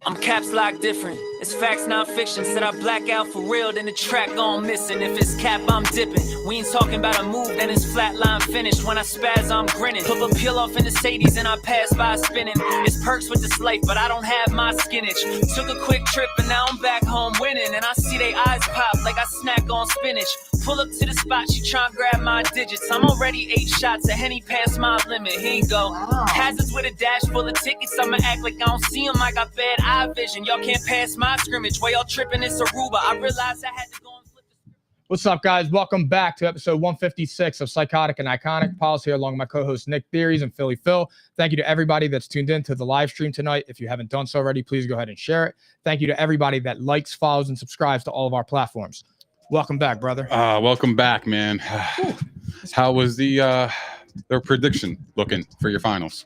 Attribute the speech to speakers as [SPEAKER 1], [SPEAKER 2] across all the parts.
[SPEAKER 1] I'm caps lock different. It's facts, not fiction. Said I black out for real, then the track gone missing. If it's cap, I'm dipping. We ain't talking about a move, then it's flatline finished. When I spaz, I'm grinning. Put a peel off in the Sadies and I pass by spinning. It's perks with this life, but I don't have my skinage. Took a quick trip and now I'm back home winning. And I see they eyes pop like I snack on spinach. Pull up to the spot, she tryna grab my digits. I'm already 8 shots, a Henny past my limit. Here you go. Hazards with a dash full of tickets. I'ma act like I don't see them. I got bad eye vision. Y'all can't pass my scrimmage. While y'all tripping, it's Aruba. I realized I had to go and flip the script.
[SPEAKER 2] What's up, guys? Welcome back to episode 156 of Psychotic and Iconic. Paul's here along with my co-host Nick Theories and Philly Phil. Thank you to everybody that's tuned in to the live stream tonight. If you haven't done so already, please go ahead and share it. Thank you to everybody that likes, follows, and subscribes to all of our platforms. Welcome back, brother.
[SPEAKER 3] Welcome back, man. How was their prediction looking for your finals?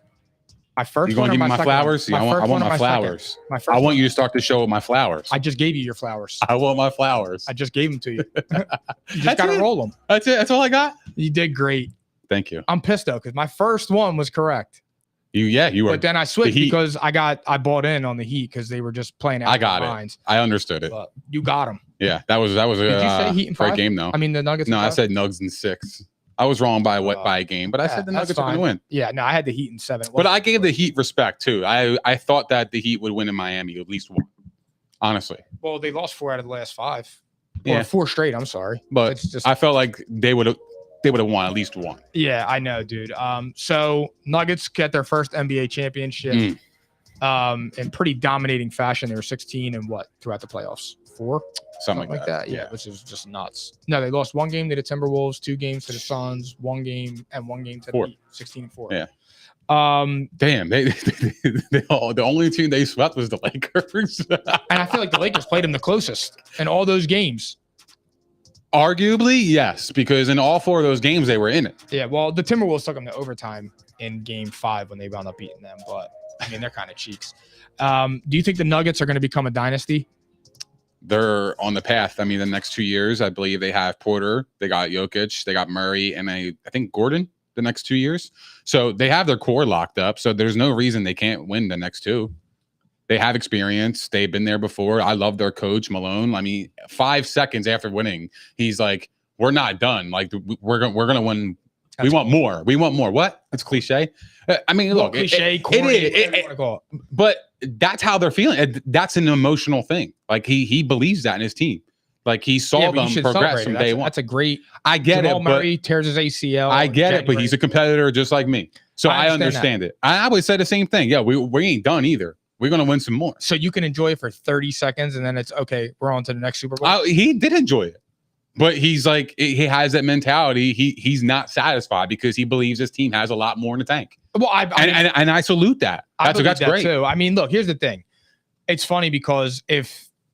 [SPEAKER 2] My first
[SPEAKER 3] you going
[SPEAKER 2] one
[SPEAKER 3] to give me
[SPEAKER 2] my
[SPEAKER 3] my flowers?
[SPEAKER 2] One?
[SPEAKER 3] I want my flowers. I want you to start the show with my flowers.
[SPEAKER 2] I just gave you your flowers.
[SPEAKER 3] I want my flowers.
[SPEAKER 2] I just gave them to you. You just got to roll them.
[SPEAKER 3] That's it. That's all I got.
[SPEAKER 2] You did great.
[SPEAKER 3] Thank you.
[SPEAKER 2] I'm pissed, though, because my first one was correct.
[SPEAKER 3] You were.
[SPEAKER 2] But then I switched because I bought in on the Heat because they were just playing out
[SPEAKER 3] I got
[SPEAKER 2] their
[SPEAKER 3] it.
[SPEAKER 2] minds.
[SPEAKER 3] I understood it.
[SPEAKER 2] But you got them.
[SPEAKER 3] Yeah, that was a
[SPEAKER 2] Did you say Heat in
[SPEAKER 3] great
[SPEAKER 2] 5?
[SPEAKER 3] game, though.
[SPEAKER 2] I mean, the Nuggets.
[SPEAKER 3] No, I said Nugs in 6. I was wrong by a game, but I said the Nuggets were going to win.
[SPEAKER 2] Yeah, no, I had the Heat in 7.
[SPEAKER 3] But I gave the Heat respect, too. I thought that the Heat would win in Miami at least one, honestly.
[SPEAKER 2] Well, they lost 4 out of the last 5.
[SPEAKER 3] Yeah.
[SPEAKER 2] Or 4 straight, I'm sorry.
[SPEAKER 3] But
[SPEAKER 2] it's just,
[SPEAKER 3] I felt like they would have won at least one.
[SPEAKER 2] Yeah, I know, dude. So Nuggets get their first NBA championship in pretty dominating fashion. They were 16 and what throughout the playoffs? 4? Something like that. Yeah, which is just nuts. No, they lost 1 game to the Timberwolves, 2 games to the Suns, 1 game to the Heat, 16-4.
[SPEAKER 3] Yeah. Damn, they the only team they swept was the Lakers.
[SPEAKER 2] And I feel like the Lakers played them the closest in all those games.
[SPEAKER 3] Arguably, yes, because in all 4 of those games they were in it.
[SPEAKER 2] Yeah, well, the Timberwolves took them to overtime in Game 5 when they wound up beating them, but I mean they're kind of cheeks. Do you think the Nuggets are going to become a dynasty?
[SPEAKER 3] They're on the path. I mean, the next 2 years, I believe they have Porter, they got Jokic, they got Murray, and I think Gordon the next 2 years. So they have their core locked up. So there's no reason they can't win the next 2. They have experience. They've been there before. I love their coach, Malone. I mean, 5 seconds after winning, he's like, "We're not done. Like we're gonna win. We want more. We want more." What? That's cliche. I mean, look,
[SPEAKER 2] cliche.
[SPEAKER 3] But that's how they're feeling. That's an emotional thing. Like he believes that in his team. Like he saw them progress from day one.
[SPEAKER 2] That's a great.
[SPEAKER 3] I get
[SPEAKER 2] Jamal
[SPEAKER 3] it.
[SPEAKER 2] Murray tears his ACL.
[SPEAKER 3] I get it, but he's a competitor just like me. So I understand it. I would say the same thing. Yeah, we ain't done either. We're going to win some more.
[SPEAKER 2] So you can enjoy it for 30 seconds and then it's okay. We're on to the next Super Bowl.
[SPEAKER 3] He did enjoy it, but he's like, he has that mentality. He's not satisfied because he believes his team has a lot more in the tank. Well, and I salute that. That's great
[SPEAKER 2] too. I mean, look, here's the thing. It's funny because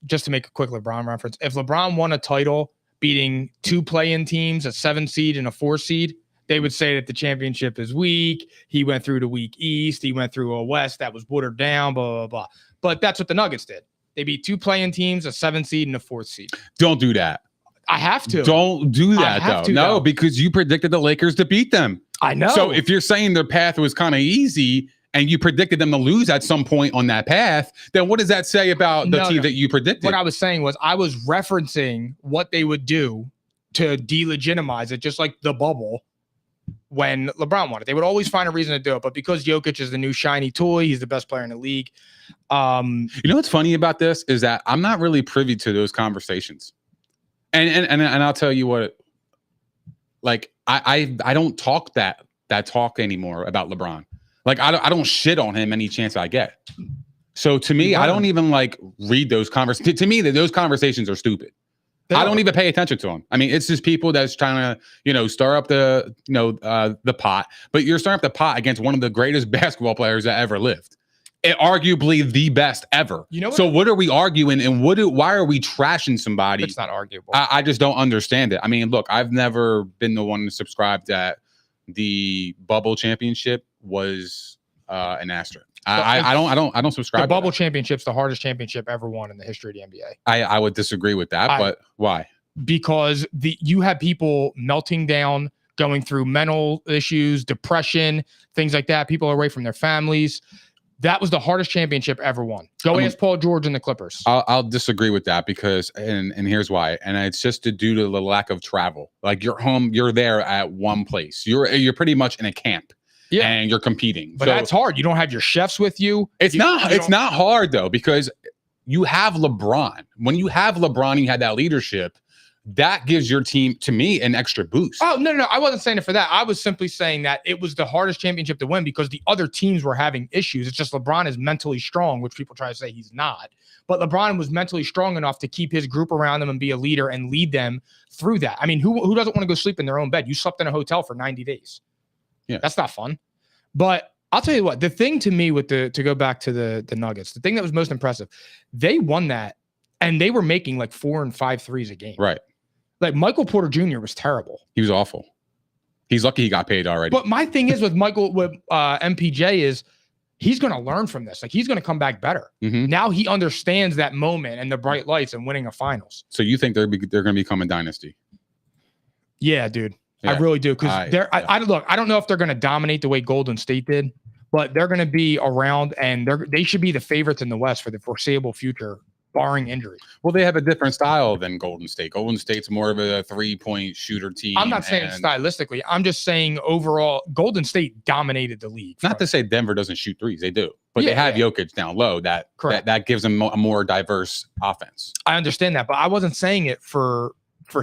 [SPEAKER 2] just to make a quick LeBron reference, if LeBron won a title beating 2 play-in teams, a 7 seed and a 4 seed, they would say that the championship is weak. He went through the weak East. He went through a West that was watered down, blah, blah, blah. But that's what the Nuggets did. They beat 2 play-in teams, a 7 seed and a 4 seed.
[SPEAKER 3] Don't do that.
[SPEAKER 2] I have to.
[SPEAKER 3] Don't do that, though. Because you predicted the Lakers to beat them.
[SPEAKER 2] I know.
[SPEAKER 3] So if you're saying their path was kind of easy and you predicted them to lose at some point on that path, then what does that say about the team that you predicted?
[SPEAKER 2] What I was saying was I was referencing what they would do to delegitimize it, just like the bubble. When LeBron won it, they would always find a reason to do it. But because Jokic is the new shiny toy, he's the best player in the league.
[SPEAKER 3] You know what's funny about this is that I'm not really privy to those conversations, and I'll tell you what. Like I don't talk that talk anymore about LeBron. Like I don't shit on him any chance I get. So to me, I don't even like read those conversations. To me, those conversations are stupid. I don't even pay attention to them. I mean, it's just people that's trying to, stir up the pot. But you're stirring up the pot against one of the greatest basketball players that ever lived, arguably the best ever. You know what? So what are we arguing, and why are we trashing somebody?
[SPEAKER 2] It's not arguable.
[SPEAKER 3] I just don't understand it. I mean, look, I've never been the one to subscribe that the bubble championship was an asterisk. I don't subscribe.
[SPEAKER 2] The bubble championship's the hardest championship ever won in the history of the NBA.
[SPEAKER 3] I would disagree with that, but why?
[SPEAKER 2] Because you have people melting down, going through mental issues, depression, things like that. People are away from their families. That was the hardest championship ever won. Go ask Paul George and the Clippers.
[SPEAKER 3] I'll disagree with that because, and here's why. And it's just due to the lack of travel. Like you're home, you're there at one place. You're pretty much in a camp. Yeah. And you're competing.
[SPEAKER 2] But that's hard. You don't have your chefs with you.
[SPEAKER 3] It's not hard though, because you have LeBron. When you have LeBron, you had that leadership. That gives your team, to me, an extra boost.
[SPEAKER 2] Oh, no. I wasn't saying it for that. I was simply saying that it was the hardest championship to win because the other teams were having issues. It's just LeBron is mentally strong, which people try to say he's not. But LeBron was mentally strong enough to keep his group around him and be a leader and lead them through that. I mean, who doesn't want to go sleep in their own bed? You slept in a hotel for 90 days. Yeah. That's not fun. But I'll tell you what, the thing to me to go back to the Nuggets, the thing that was most impressive, they won that and they were making like 4 and 5 threes a game.
[SPEAKER 3] Right.
[SPEAKER 2] Like Michael Porter Jr. was terrible.
[SPEAKER 3] He was awful. He's lucky he got paid already.
[SPEAKER 2] But my thing is with MPJ is he's going to learn from this. Like he's going to come back better. Mm-hmm. Now he understands that moment and the bright lights and winning a finals.
[SPEAKER 3] So you think they're going to become a dynasty?
[SPEAKER 2] Yeah, dude. Yeah. I really do. Because look, I don't know if they're going to dominate the way Golden State did, but they're going to be around and they should be the favorites in the West for the foreseeable future, barring injury.
[SPEAKER 3] Well, they have a different style than Golden State. Golden State's more of a 3-point shooter team.
[SPEAKER 2] I'm not saying stylistically. I'm just saying overall, Golden State dominated the league.
[SPEAKER 3] Not to say Denver doesn't shoot threes. They do. But they have Jokic down low. That gives them a more diverse offense.
[SPEAKER 2] I understand that, but I wasn't saying it for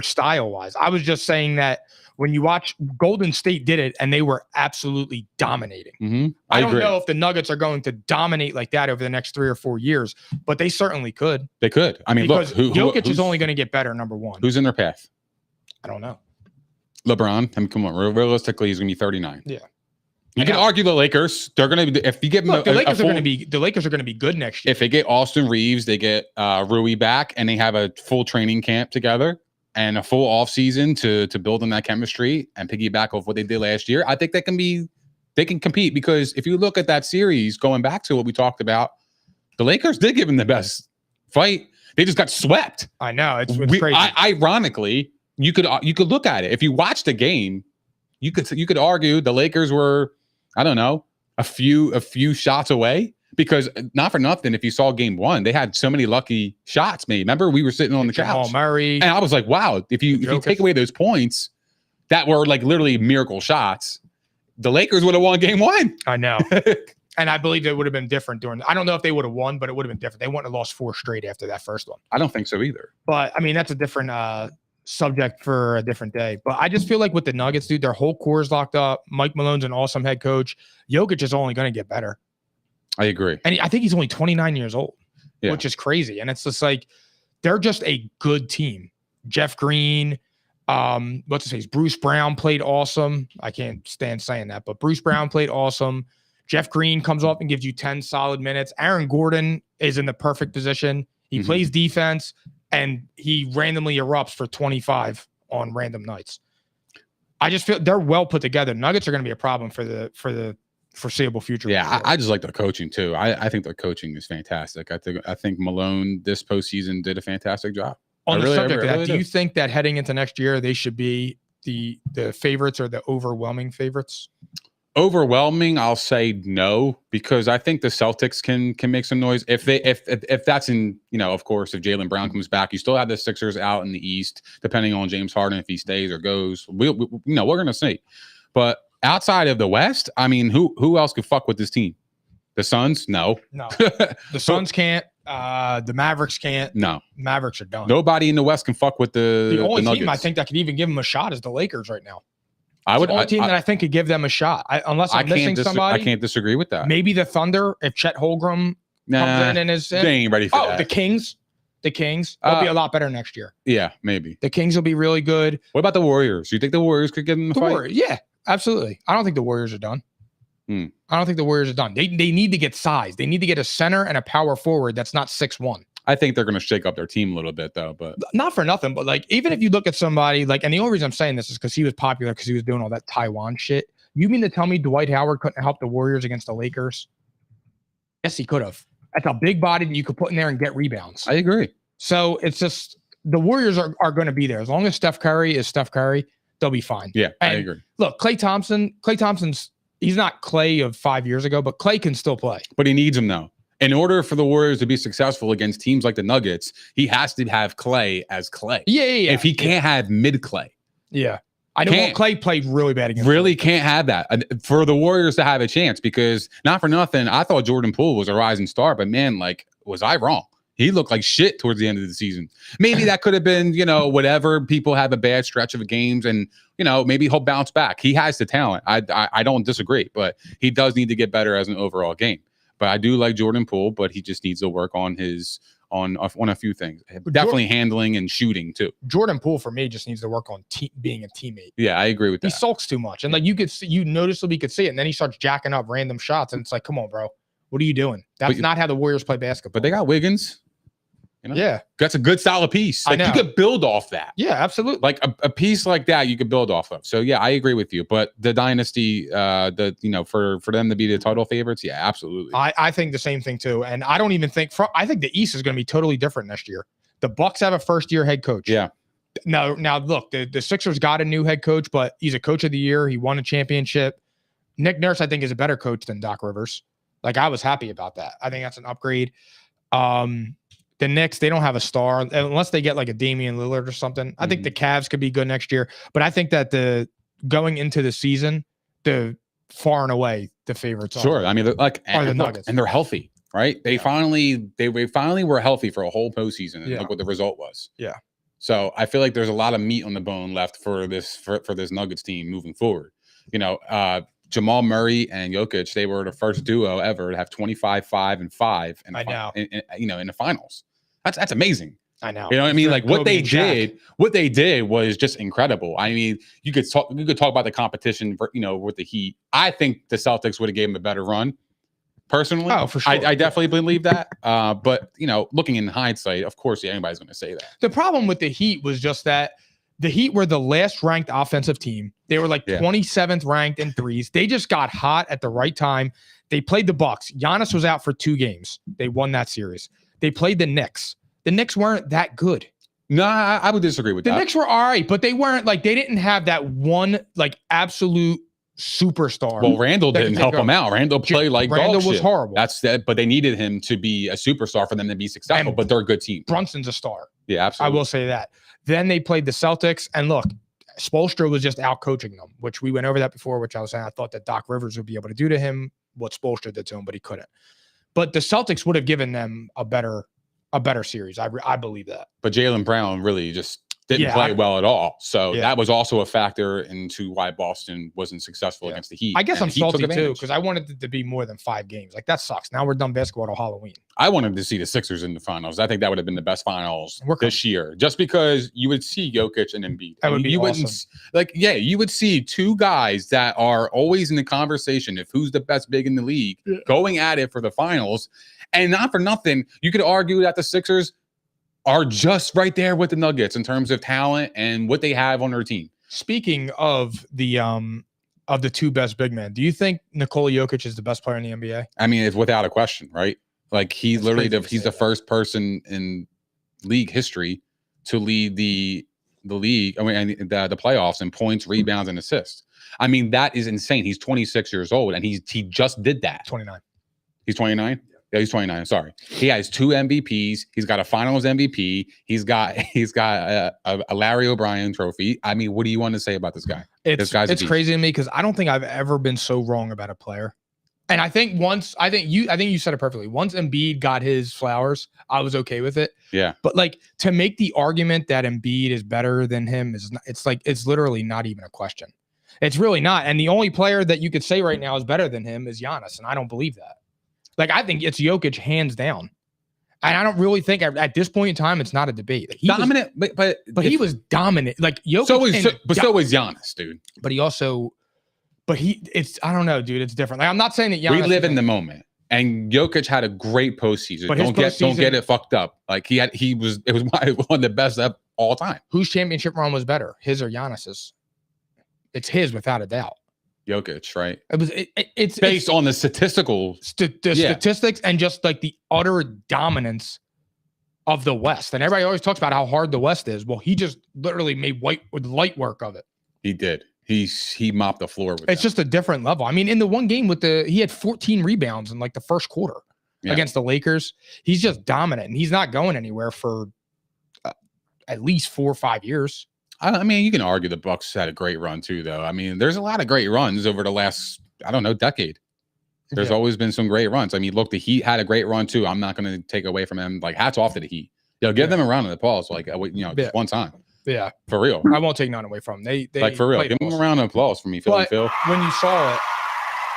[SPEAKER 2] style-wise. I was just saying that when you watch Golden State did it and they were absolutely dominating. Mm-hmm. I don't know if the Nuggets are going to dominate like that over the next 3 or 4 years, but they certainly could.
[SPEAKER 3] They could. I mean,
[SPEAKER 2] because Jokic is only going to get better, number one.
[SPEAKER 3] Who's in their path?
[SPEAKER 2] I don't know.
[SPEAKER 3] LeBron. I mean, come on. Realistically, he's going to be 39.
[SPEAKER 2] Yeah.
[SPEAKER 3] You can argue the Lakers. They're going to be, if you get
[SPEAKER 2] the Lakers are going to be good next year.
[SPEAKER 3] If they get Austin Reeves, they get Rui back, and they have a full training camp together and a full off season to build on that chemistry and piggyback off what they did last year, I think they can compete, because if you look at that series, going back to what we talked about, the Lakers did give them the best fight. They just got swept.
[SPEAKER 2] I know it's crazy.
[SPEAKER 3] Ironically, you could look at it. If you watch the game, you could argue the Lakers were, I don't know, a few shots away. Because not for nothing, if you saw game one, they had so many lucky shots made. Remember, we were sitting on the couch.
[SPEAKER 2] Murray.
[SPEAKER 3] And I was like, wow, if you take away those points that were like literally miracle shots, the Lakers would have won game one.
[SPEAKER 2] I know. And I believe it would have been different I don't know if they would have won, but it would have been different. They wouldn't have lost 4 straight after that first one.
[SPEAKER 3] I don't think so either.
[SPEAKER 2] But I mean, that's a different subject for a different day. But I just feel like with the Nuggets, dude, their whole core is locked up. Mike Malone's an awesome head coach. Jokic is only going to get better.
[SPEAKER 3] I agree.
[SPEAKER 2] And I think he's only 29 years old, which is crazy. And it's just like, they're just a good team. Jeff Green, Bruce Brown played awesome. I can't stand saying that, but Bruce Brown played awesome. Jeff Green comes up and gives you 10 solid minutes. Aaron Gordon is in the perfect position. He plays defense and he randomly erupts for 25 on random nights. I just feel they're well put together. Nuggets are going to be a problem for the foreseeable future.
[SPEAKER 3] Yeah, I just like their coaching too. I think their coaching is fantastic. I think Malone this postseason did a fantastic job.
[SPEAKER 2] On the subject of that, do you think that heading into next year they should be the favorites or the overwhelming favorites?
[SPEAKER 3] Overwhelming, I'll say no, because I think the Celtics can make some noise if that's in, of course, if Jaylen Brown comes back. You still have the Sixers out in the East, depending on James Harden if he stays or goes. We're gonna see, but outside of the West, I mean, who else could fuck with this team? The Suns? No.
[SPEAKER 2] The Suns can't. The Mavericks can't.
[SPEAKER 3] No.
[SPEAKER 2] Mavericks are done.
[SPEAKER 3] Nobody in the West can fuck with the
[SPEAKER 2] only
[SPEAKER 3] Nuggets.
[SPEAKER 2] team I think that could even give them a shot is the Lakers right now.
[SPEAKER 3] The
[SPEAKER 2] only team that I think could give them a shot. Unless I'm missing somebody.
[SPEAKER 3] I can't disagree with that.
[SPEAKER 2] Maybe the Thunder, if Chet Holmgren comes in and is in.
[SPEAKER 3] They ain't ready for that.
[SPEAKER 2] The Kings. They'll be a lot better next year.
[SPEAKER 3] Yeah, maybe.
[SPEAKER 2] The Kings will be really good.
[SPEAKER 3] What about the Warriors? You think the Warriors could give them a fight?
[SPEAKER 2] Warriors, yeah. Absolutely. I don't think the Warriors are done. I don't think the Warriors are done. They need to get size. They need to get a center and a power forward that's not 6'1".
[SPEAKER 3] I think they're going to shake up their team a little bit, though. But
[SPEAKER 2] not for nothing. But like, even if you look at somebody like, and the only reason I'm saying this is because he was popular because he was doing all that Taiwan shit. You mean to tell me Dwight Howard couldn't help the Warriors against the Lakers? Yes, he could have. That's a big body that you could put in there and get rebounds.
[SPEAKER 3] I agree.
[SPEAKER 2] So it's just the Warriors are going to be there as long as Steph Curry is Steph Curry. They'll be fine.
[SPEAKER 3] Yeah, I agree.
[SPEAKER 2] Look, Klay Thompson's He's not Clay of 5 years ago, but Clay can still play.
[SPEAKER 3] But he needs him though. In order for the Warriors to be successful against teams like the Nuggets, he has to have Clay as Clay.
[SPEAKER 2] Yeah.
[SPEAKER 3] If he can't have mid Clay.
[SPEAKER 2] Yeah. I know Clay played really bad against
[SPEAKER 3] Really can't have that for the Warriors to have a chance, because not for nothing, I thought Jordan Poole was a rising star, but man, like, was I wrong? He looked like shit towards the end of the season. Maybe that could have been, whatever. People have a bad stretch of games and, maybe he'll bounce back. He has the talent. I don't disagree, but he does need to get better as an overall game. But I do like Jordan Poole, but he just needs to work on on a few things. Definitely handling and shooting too.
[SPEAKER 2] Jordan Poole for me just needs to work on being a teammate.
[SPEAKER 3] Yeah, I agree with that.
[SPEAKER 2] He sulks too much, and like you noticeably could see it, and then he starts jacking up random shots, and it's like, come on, bro, what are you doing? That's not how the Warriors play basketball.
[SPEAKER 3] But they got Wiggins.
[SPEAKER 2] Yeah,
[SPEAKER 3] that's a good solid piece. Like, you could build off that.
[SPEAKER 2] Yeah, absolutely.
[SPEAKER 3] Like a piece like that, you could build off of. So yeah, I agree with you. But the dynasty, for them to be the title favorites, yeah, absolutely.
[SPEAKER 2] I think the same thing too. And I don't even think I think the East is going to be totally different next year. The Bucks have a first-year head coach.
[SPEAKER 3] Yeah.
[SPEAKER 2] Now look, the Sixers got a new head coach, but he's a coach of the year. He won a championship. Nick Nurse, I think, is a better coach than Doc Rivers. Like, I was happy about that. I think that's an upgrade. The Knicks, they don't have a star unless they get like a Damian Lillard or something. I think the Cavs could be good next year, but I think that going into the season, the far and away the favorites.
[SPEAKER 3] Sure, I mean, are the
[SPEAKER 2] Nuggets,
[SPEAKER 3] and they're healthy, right? They finally were healthy for a whole postseason, and look what the result was.
[SPEAKER 2] Yeah.
[SPEAKER 3] So I feel like there's a lot of meat on the bone left for this Nuggets team moving forward. Jamal Murray and Jokic, they were the first duo ever to have 25, 5, and 5 in the finals. That's amazing.
[SPEAKER 2] I know.
[SPEAKER 3] You know what I mean? Like, what they did was just incredible. I mean, you could talk about the competition for, with the Heat. I think the Celtics would have gave them a better run. Personally,
[SPEAKER 2] oh, for sure.
[SPEAKER 3] I definitely believe that. But looking in hindsight, of course, anybody's going to say that.
[SPEAKER 2] The problem with the Heat was just that the Heat were the last ranked offensive team. They were like 27th ranked in threes. They just got hot at the right time. They played the Bucks. Giannis was out for 2 games. They won that series. They played the Knicks. The Knicks weren't that good.
[SPEAKER 3] No, I would disagree with that.
[SPEAKER 2] The Knicks were all right, but they weren't they didn't have that one absolute superstar.
[SPEAKER 3] Well, Randall didn't help them out. Randall played like
[SPEAKER 2] Randall
[SPEAKER 3] dog shit.
[SPEAKER 2] was horrible.
[SPEAKER 3] That's that, but they needed him to be a superstar for them to be successful. But they're a good team.
[SPEAKER 2] Brunson's a star.
[SPEAKER 3] Yeah, absolutely.
[SPEAKER 2] I will say that. Then they played the Celtics, and look, Spoelstra was just out coaching them, which we went over that before. Which I was saying I thought that Doc Rivers would be able to do to him what Spoelstra did to him, but he couldn't. But the Celtics would have given them a better series. I believe that.
[SPEAKER 3] But Jaylen Brown really just didn't play well at all. So that was also a factor into why Boston wasn't successful against the Heat.
[SPEAKER 2] I guess I'm salty too, because I wanted it to be more than 5 games. Like, that sucks. Now we're done basketball till Halloween.
[SPEAKER 3] I wanted to see the Sixers in the finals. I think that would have been the best finals this year, just because you would see Jokic and Embiid.
[SPEAKER 2] That would be awesome.
[SPEAKER 3] You would see 2 guys that are always in the conversation of who's the best big in the league going at it for the finals. And not for nothing, you could argue that the Sixers are just right there with the Nuggets in terms of talent and what they have on their team.
[SPEAKER 2] Speaking of the 2 best big men, do you think Nikola Jokic is the best player in the NBA?
[SPEAKER 3] I mean, it's without a question, right? Like, he's he's the first person in league history to lead the league. I mean, the playoffs in points, rebounds, and assists. I mean, that is insane. He's 26 years old, and he just did that.
[SPEAKER 2] 29.
[SPEAKER 3] He's 29. Yeah, he's 29. Sorry. He has 2 MVPs. He's got a finals MVP. He's got a Larry O'Brien trophy. I mean, what do you want to say about this guy?
[SPEAKER 2] It's crazy to me because I don't think I've ever been so wrong about a player. And I think you said it perfectly. Once Embiid got his flowers, I was okay with it.
[SPEAKER 3] Yeah.
[SPEAKER 2] But to make the argument that Embiid is better than him it's literally not even a question. It's really not. And the only player that you could say right now is better than him is Giannis, and I don't believe that. I think it's Jokic hands down. And I don't really think at this point in time, it's not a debate. He
[SPEAKER 3] dominant, but
[SPEAKER 2] he was dominant. Jokic.
[SPEAKER 3] So was Giannis, dude.
[SPEAKER 2] But I don't know, dude. It's different. I'm not saying that Giannis.
[SPEAKER 3] We live in the moment. And Jokic had a great postseason. But don't get it fucked up. It was one of the best of all time.
[SPEAKER 2] Whose championship run was better, his or Giannis's? It's his, without a doubt.
[SPEAKER 3] Jokic, right?
[SPEAKER 2] It's
[SPEAKER 3] based on the statistical
[SPEAKER 2] statistics and just the utter dominance of the West. And everybody always talks about how hard the West is. Well, he just literally made light work of it.
[SPEAKER 3] He did. he mopped the floor with
[SPEAKER 2] It's
[SPEAKER 3] them.
[SPEAKER 2] just a different level. I mean, in the one game he had 14 rebounds in like the first quarter against the Lakers. He's just dominant, and he's not going anywhere for at least 4 or 5 years.
[SPEAKER 3] I mean, you can argue the Bucks had a great run too, though. I mean, there's a lot of great runs over the last, I don't know, decade. There's always been some great runs. I mean, look, the Heat had a great run too. I'm not going to take away from them. Like, hats off to the Heat. Give them a round of applause. Like, just one time.
[SPEAKER 2] Yeah,
[SPEAKER 3] for real.
[SPEAKER 2] I won't take none away from them. They
[SPEAKER 3] like for real. Give them a round of applause for me, Philly. Phil.
[SPEAKER 2] When you saw it,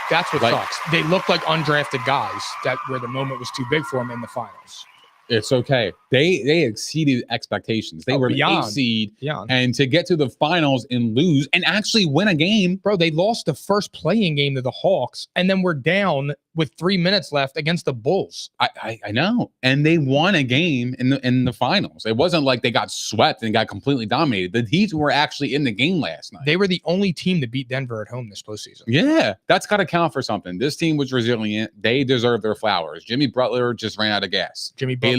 [SPEAKER 2] that's what sucks. They looked like undrafted guys where the moment was too big for them in the finals.
[SPEAKER 3] It's okay. They exceeded expectations. They were
[SPEAKER 2] beyond,
[SPEAKER 3] an 8 seed, and to get to the finals and lose and actually win a game,
[SPEAKER 2] bro. They lost the first playing game to the Hawks, and then we're down with 3 minutes left against the Bulls.
[SPEAKER 3] I know, and they won a game in the finals. It wasn't like they got swept and got completely dominated. The Heat were actually in the game last night.
[SPEAKER 2] They were the only team to beat Denver at home this postseason.
[SPEAKER 3] Yeah, that's got to count for something. This team was resilient. They deserve their flowers. Jimmy Butler just ran out of gas.
[SPEAKER 2] Jimmy Butler.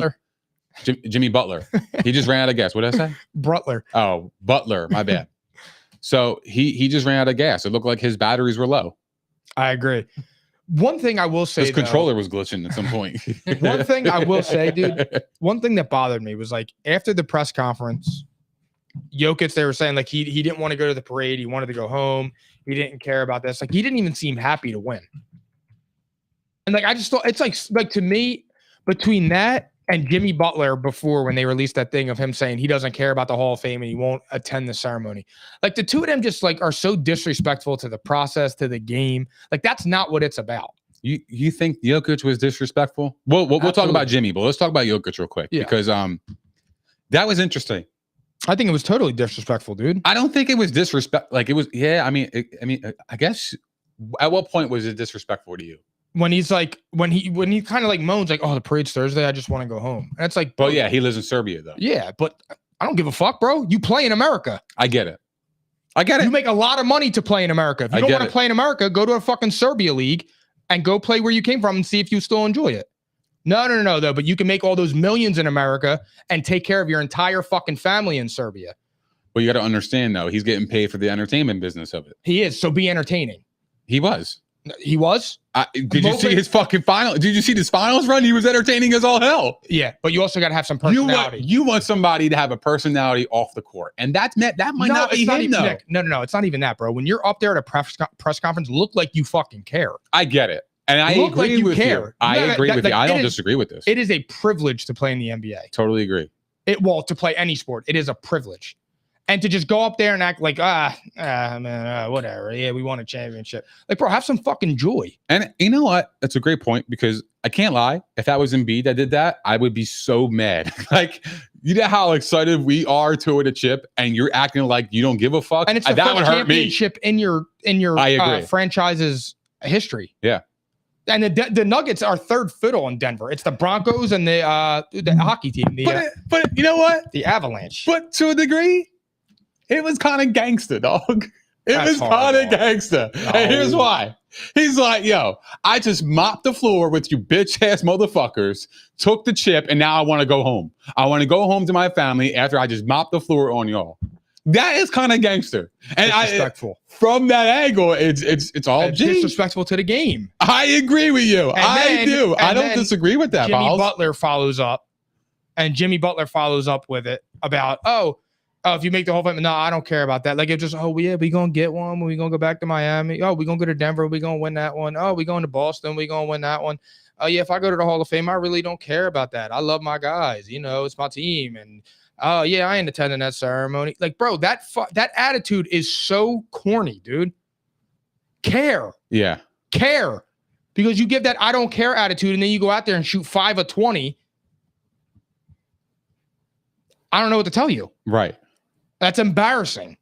[SPEAKER 3] Jimmy Butler. He just ran out of gas. What did I say?
[SPEAKER 2] Butler.
[SPEAKER 3] Oh, Butler. My bad. So he just ran out of gas. It looked like his batteries were low.
[SPEAKER 2] I agree. One thing I will say,
[SPEAKER 3] his controller was glitching at some point.
[SPEAKER 2] One thing I will say, dude. One thing that bothered me was like after the press conference, Jokic, they were saying like he didn't want to go to the parade. He wanted to go home. He didn't care about this. Like he didn't even seem happy to win. And like I just thought it's like to me between that and Jimmy Butler before when they released that thing of him saying he doesn't care about the Hall of Fame and he won't attend the ceremony. Like the two of them just like are so disrespectful to the process, to the game. Like that's not what it's about.
[SPEAKER 3] You think Jokic was disrespectful? We'll talk about Jimmy, but let's talk about Jokic real quick because that was interesting.
[SPEAKER 2] I think it was totally disrespectful, dude.
[SPEAKER 3] I don't think it was disrespect. Like it was, I mean, I guess at what point was it disrespectful to you?
[SPEAKER 2] When he's like, when he kind of like moans like, oh, the parade's Thursday, I just want to go home. And it's like,
[SPEAKER 3] but yeah, he lives in Serbia though.
[SPEAKER 2] Yeah, but I don't give a fuck, bro. You play in America.
[SPEAKER 3] I get it.
[SPEAKER 2] You make a lot of money to play in America. If you don't want to play in America, go to a fucking Serbia league and go play where you came from and see if you still enjoy it. No, though. But you can make all those millions in America and take care of your entire fucking family in Serbia.
[SPEAKER 3] Well, you got to understand though, he's getting paid for the entertainment business of it.
[SPEAKER 2] He is. So be entertaining.
[SPEAKER 3] He was.
[SPEAKER 2] He was.
[SPEAKER 3] Did you see his fucking final? Did you see this finals run? He was entertaining as all hell.
[SPEAKER 2] Yeah, but you also got to have some personality.
[SPEAKER 3] You want somebody to have a personality off the court, and that might not be him though.
[SPEAKER 2] Nick, no, it's not even that, bro. When you're up there at a press conference, look like you fucking care.
[SPEAKER 3] I get it, and I agree with you. I agree with you. I don't disagrry with this.
[SPEAKER 2] It is a privilege to play in the NBA.
[SPEAKER 3] Totally agree.
[SPEAKER 2] To play any sport, it is a privilege. And to just go up there and act like, man, whatever. Yeah, we won a championship. Like, bro, have some fucking joy.
[SPEAKER 3] And you know what? That's a great point because I can't lie. If that was Embiid that did that, I would be so mad. Like, you know how excited we are to win a chip and you're acting like you don't give a fuck?
[SPEAKER 2] And it's the first championship in your franchise's history.
[SPEAKER 3] Yeah.
[SPEAKER 2] And the Nuggets are third fiddle in Denver. It's the Broncos and the hockey team.
[SPEAKER 3] But you know what?
[SPEAKER 2] The Avalanche.
[SPEAKER 3] But to a degree, it was kind of gangster, dog. It was kind of gangster. No. And here's why. He's like, yo, I just mopped the floor with you bitch ass motherfuckers, took the chip, and now I want to go home. I want to go home to my family after I just mopped the floor on y'all. That is kind of gangster. And
[SPEAKER 2] disrespectful.
[SPEAKER 3] From that angle, it's all
[SPEAKER 2] disrespectful to the game.
[SPEAKER 3] I agree with you. I do. I don't disagree with that,
[SPEAKER 2] Jimmy Butler follows up, and Jimmy Butler follows up with it about, if you make the whole fight, no, I don't care about that. Like, it's just, we going to get one. We going to go back to Miami. Oh, we going to go to Denver. We going to win that one. Oh, we going to Boston. We going to win that one. Oh, yeah, if I go to the Hall of Fame, I really don't care about that. I love my guys. You know, it's my team. And, oh, yeah, I ain't attending that ceremony. Like, bro, that attitude is so corny, dude. Care.
[SPEAKER 3] Yeah.
[SPEAKER 2] Care. Because you give that I don't care attitude, and then you go out there and shoot 5 of 20. I don't know what to tell you.
[SPEAKER 3] Right.
[SPEAKER 2] That's embarrassing.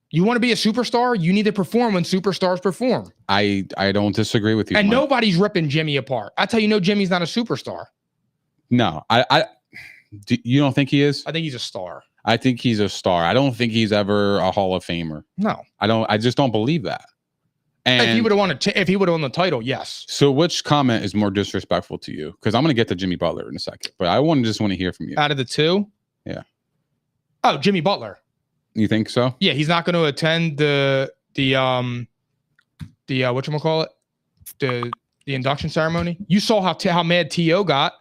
[SPEAKER 2] You want to be a superstar? You need to perform when superstars perform.
[SPEAKER 3] I don't disagree with you.
[SPEAKER 2] And nobody's ripping Jimmy apart. I tell you, Jimmy's not a superstar.
[SPEAKER 3] No, you don't think he is?
[SPEAKER 2] I think he's a star.
[SPEAKER 3] I think he's a star. I don't think he's ever a Hall of Famer.
[SPEAKER 2] No,
[SPEAKER 3] I just don't believe that. And
[SPEAKER 2] if he would have won the title, yes.
[SPEAKER 3] So which comment is more disrespectful to you? Because I'm going to get to Jimmy Butler in a second, but I just want to hear from you.
[SPEAKER 2] Out of the two?
[SPEAKER 3] Yeah.
[SPEAKER 2] Oh, Jimmy Butler.
[SPEAKER 3] You think so?
[SPEAKER 2] Yeah, he's not going to attend the whatchamacallit? The induction ceremony. You saw how mad T.O. got.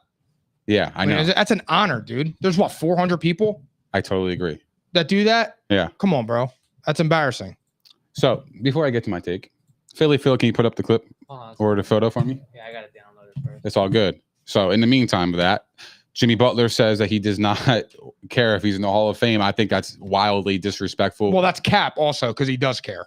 [SPEAKER 3] Yeah, I know.
[SPEAKER 2] That's an honor, dude. There's 400 people
[SPEAKER 3] I totally agree.
[SPEAKER 2] that do that?
[SPEAKER 3] Yeah.
[SPEAKER 2] Come on, bro. That's embarrassing.
[SPEAKER 3] So before I get to my take, Phil, can you put up the clip or the photo for me?
[SPEAKER 1] Yeah, I got to download it first.
[SPEAKER 3] It's all good. So in the meantime of that, Jimmy Butler says that he does not care if he's in the Hall of Fame. I think that's wildly disrespectful.
[SPEAKER 2] Well, that's cap also because he does care.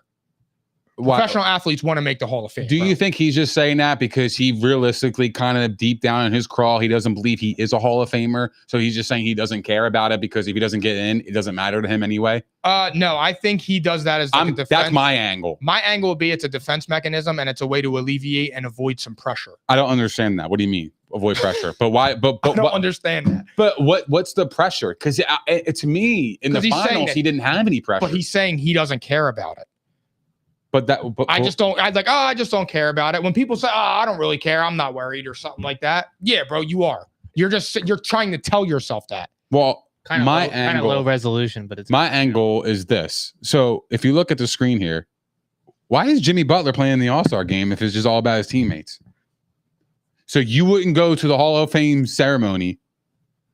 [SPEAKER 2] Professional athletes want to make the Hall of Fame.
[SPEAKER 3] Do you think he's just saying that because he realistically kind of deep down in his crawl, he doesn't believe he is a Hall of Famer? So he's just saying he doesn't care about it because if he doesn't get in, it doesn't matter to him anyway?
[SPEAKER 2] No, I think he does that as like a defense.
[SPEAKER 3] That's my angle.
[SPEAKER 2] My angle would be it's a defense mechanism and it's a way to alleviate and avoid some pressure.
[SPEAKER 3] I don't understand that. What do you mean? Avoid pressure. But why? But
[SPEAKER 2] I don't understand that.
[SPEAKER 3] But what's the pressure? Because to me, in the finals, he didn't have any pressure.
[SPEAKER 2] But he's saying he doesn't care about it. I just don't care about it. When people say, I don't really care, I'm not worried or something like that. Yeah, bro, you are. You're trying to tell yourself that.
[SPEAKER 3] Well,
[SPEAKER 4] kind of low resolution, but it's
[SPEAKER 3] my angle is this. So if you look at the screen here, why is Jimmy Butler playing the All-Star game if it's just all about his teammates? So you wouldn't go to the Hall of Fame ceremony,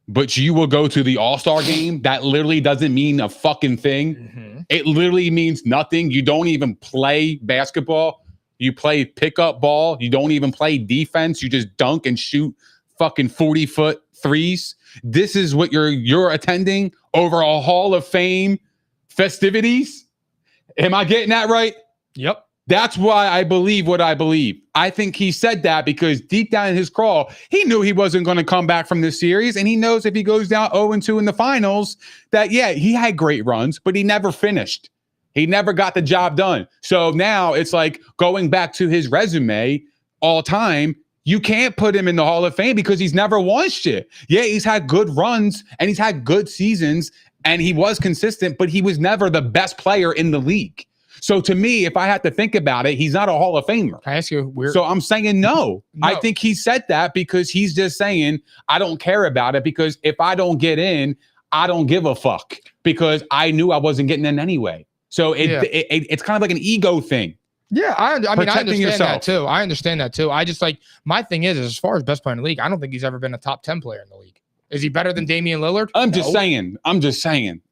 [SPEAKER 3] but you will go to the All-Star game? That literally doesn't mean a fucking thing. Mm-hmm. It literally means nothing. You don't even play basketball. You play pickup ball. You don't even play defense. You just dunk and shoot fucking 40-foot threes. This is what you're attending over a Hall of Fame festivities? Am I getting that right?
[SPEAKER 2] Yep.
[SPEAKER 3] That's why I believe what I believe. I think he said that because deep down in his crawl, he knew he wasn't going to come back from this series. And he knows if he goes down 0-2 in the finals, that, yeah, he had great runs, but he never finished. He never got the job done. So now it's like going back to his resume all time. You can't put him in the Hall of Fame because he's never won shit. Yeah, he's had good runs and he's had good seasons and he was consistent, but he was never the best player in the league. So to me, if I had to think about it, he's not a Hall of Famer.
[SPEAKER 2] Can I ask you weird?
[SPEAKER 3] So I'm saying no. I think he said that because he's just saying, I don't care about it because if I don't get in, I don't give a fuck because I knew I wasn't getting in anyway. So it's kind of like an ego thing.
[SPEAKER 2] Yeah, I mean, I understand
[SPEAKER 3] yourself.
[SPEAKER 2] that too. I understand that too. I just my thing is as far as best player in the league, I don't think he's ever been a top 10 player in the league. Is he better than Damian Lillard?
[SPEAKER 3] I'm just saying.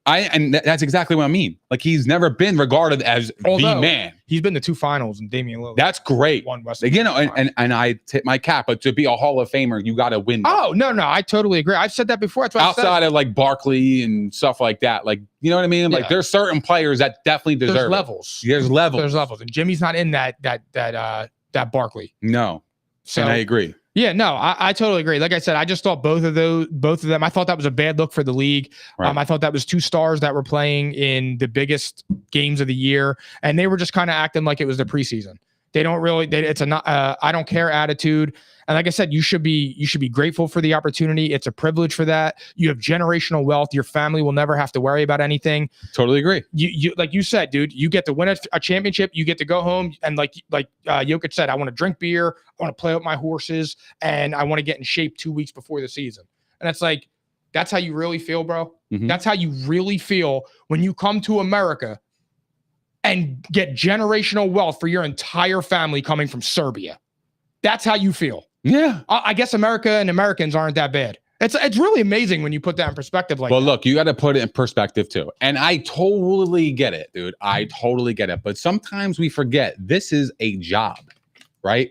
[SPEAKER 3] That's exactly what I mean. Like he's never been regarded as the man.
[SPEAKER 2] He's been to 2 finals and Damian Lillard.
[SPEAKER 3] That's great.
[SPEAKER 2] One West.
[SPEAKER 3] You know, and I tip my cap, but to be a Hall of Famer, you got to win.
[SPEAKER 2] Oh, no, I totally agree. I've said that before. That's what
[SPEAKER 3] outside of like Barkley and stuff like that. Like, you know what I mean? Like there's certain players that definitely deserve
[SPEAKER 2] There's levels.
[SPEAKER 3] There's levels.
[SPEAKER 2] And Jimmy's not in that Barkley.
[SPEAKER 3] No. So, and I agree.
[SPEAKER 2] Yeah, no, I totally agree. Like I said, I just thought both of them, I thought that was a bad look for the league. Right. I thought that was 2 stars that were playing in the biggest games of the year, and they were just kind of acting like it was the preseason. They don't really, it's a I don't care attitude. And like I said, you should be grateful for the opportunity. It's a privilege for that. You have generational wealth. Your family will never have to worry about anything.
[SPEAKER 3] Totally agree.
[SPEAKER 2] You like you said, dude, you get to win a championship. You get to go home. And like Jokic said, I want to drink beer. I want to play with my horses. And I want to get in shape 2 weeks before the season. And it's like, that's how you really feel, bro. Mm-hmm. That's how you really feel when you come to America and get generational wealth for your entire family coming from Serbia. That's how you feel.
[SPEAKER 3] Yeah.
[SPEAKER 2] I guess America and Americans aren't that bad. It's really amazing when you put that in perspective. Like,
[SPEAKER 3] well, look, you got to put it in perspective too. And I totally get it, dude. I totally get it. But sometimes we forget this is a job, right?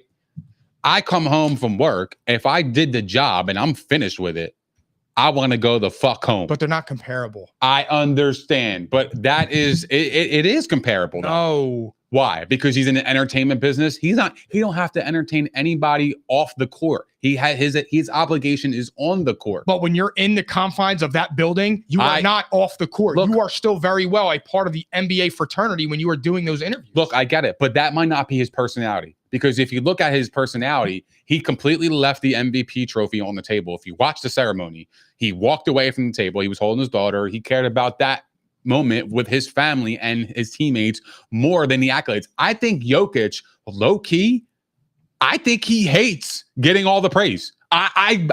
[SPEAKER 3] I come home from work. If I did the job and I'm finished with it, I want to go the fuck home.
[SPEAKER 2] But they're not comparable.
[SPEAKER 3] I understand, but that is it is comparable.
[SPEAKER 2] No.
[SPEAKER 3] Why? Because he's in the entertainment business. He don't have to entertain anybody off the court. He had his obligation is on the court.
[SPEAKER 2] But when you're in the confines of that building, you are not off the court. Look, you are still very well a part of the NBA fraternity when you are doing those interviews.
[SPEAKER 3] Look, I get it, but that might not be his personality. Because if you look at his personality, he completely left the MVP trophy on the table. If you watch the ceremony, he walked away from the table. He was holding his daughter. He cared about that moment with his family and his teammates more than the accolades. I think Jokic, low key, I think he hates getting all the praise. I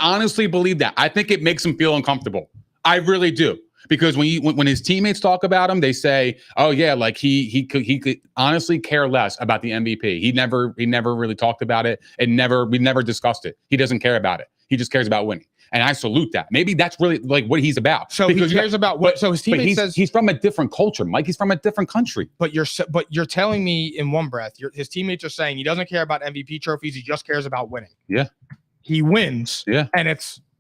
[SPEAKER 3] honestly believe that. I think it makes him feel uncomfortable. I really do. Because when his teammates talk about him, they say, "Oh yeah, like he could honestly care less about the MVP. He never really talked about it, and we never discussed it. He doesn't care about it. He just cares about winning." And I salute that. Maybe that's really like what he's about.
[SPEAKER 2] So he cares about what? So his teammate says
[SPEAKER 3] he's from a different culture, Mike. He's from a different country.
[SPEAKER 2] But you're telling me in one breath, his teammates are saying he doesn't care about MVP trophies. He just cares about winning.
[SPEAKER 3] Yeah,
[SPEAKER 2] he wins.
[SPEAKER 3] Yeah,
[SPEAKER 2] and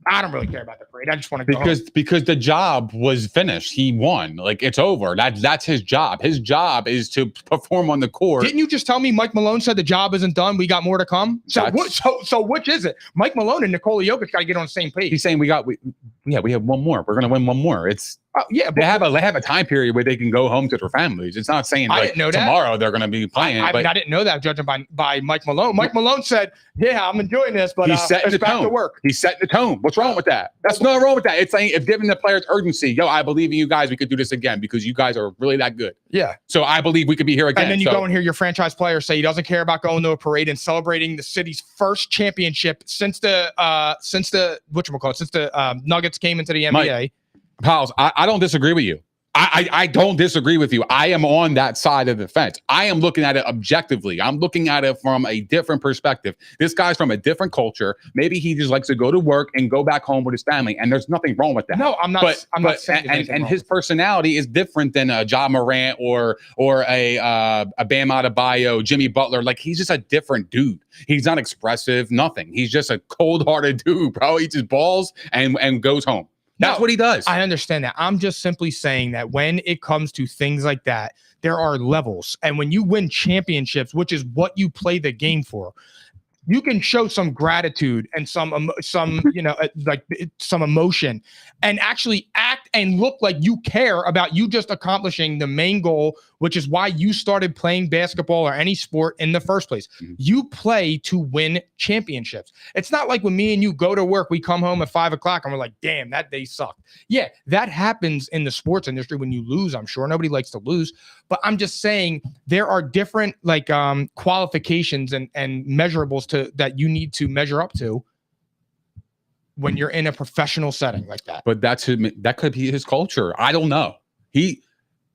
[SPEAKER 2] I don't really care about the parade. I just want to go
[SPEAKER 3] because the job was finished. He won. Like it's over. That's his job. His job is to perform on the court.
[SPEAKER 2] Didn't you just tell me Mike Malone said the job isn't done? We got more to come. So which is it? Mike Malone and Nikola Jokic got to get on the same page.
[SPEAKER 3] He's saying we have one more. We're gonna win one more. It's they have a time period where they can go home to their families. It's not saying like tomorrow they're gonna be playing. I
[SPEAKER 2] didn't know that, judging by Mike Malone. Mike Malone said, "Yeah, I'm enjoying this, but
[SPEAKER 3] he's setting the
[SPEAKER 2] back
[SPEAKER 3] tone.
[SPEAKER 2] To work."
[SPEAKER 3] He's setting the tone. What's wrong with that? That's not wrong with that. It's saying if giving the players urgency, I believe in you guys. We could do this again because you guys are really that good.
[SPEAKER 2] Yeah.
[SPEAKER 3] So I believe we could be here again.
[SPEAKER 2] And then you go and hear your franchise player say he doesn't care about going to a parade and celebrating the city's first championship since the Nuggets came into the NBA.
[SPEAKER 3] Mike, Pals, I don't disagree with you. I don't disagree with you. I am on that side of the fence. I am looking at it objectively. I'm looking at it from a different perspective. This guy's from a different culture. Maybe he just likes to go to work and go back home with his family, and there's nothing wrong with that.
[SPEAKER 2] No, I'm not. I'm not saying
[SPEAKER 3] and his personality is different than a Ja Morant or a Bam Adebayo, Jimmy Butler. Like he's just a different dude. He's not expressive. Nothing. He's just a cold-hearted dude, bro. He just balls and goes home. That's what he does.
[SPEAKER 2] I understand that. I'm just simply saying that when it comes to things like that, there are levels. And when you win championships, which is what you play the game for, you can show some gratitude and some emotion and actually act and look like you care about you just accomplishing the main goal, which is why you started playing basketball or any sport in the first place. Mm-hmm. You play to win championships. It's not like when me and you go to work, we come home at 5 o'clock and we're like, damn, that day sucked. Yeah, that happens in the sports industry when you lose. I'm sure nobody likes to lose, but I'm just saying there are different qualifications and measurables that you need to measure up to when you're in a professional setting like that.
[SPEAKER 3] But that could be his culture. I don't know. The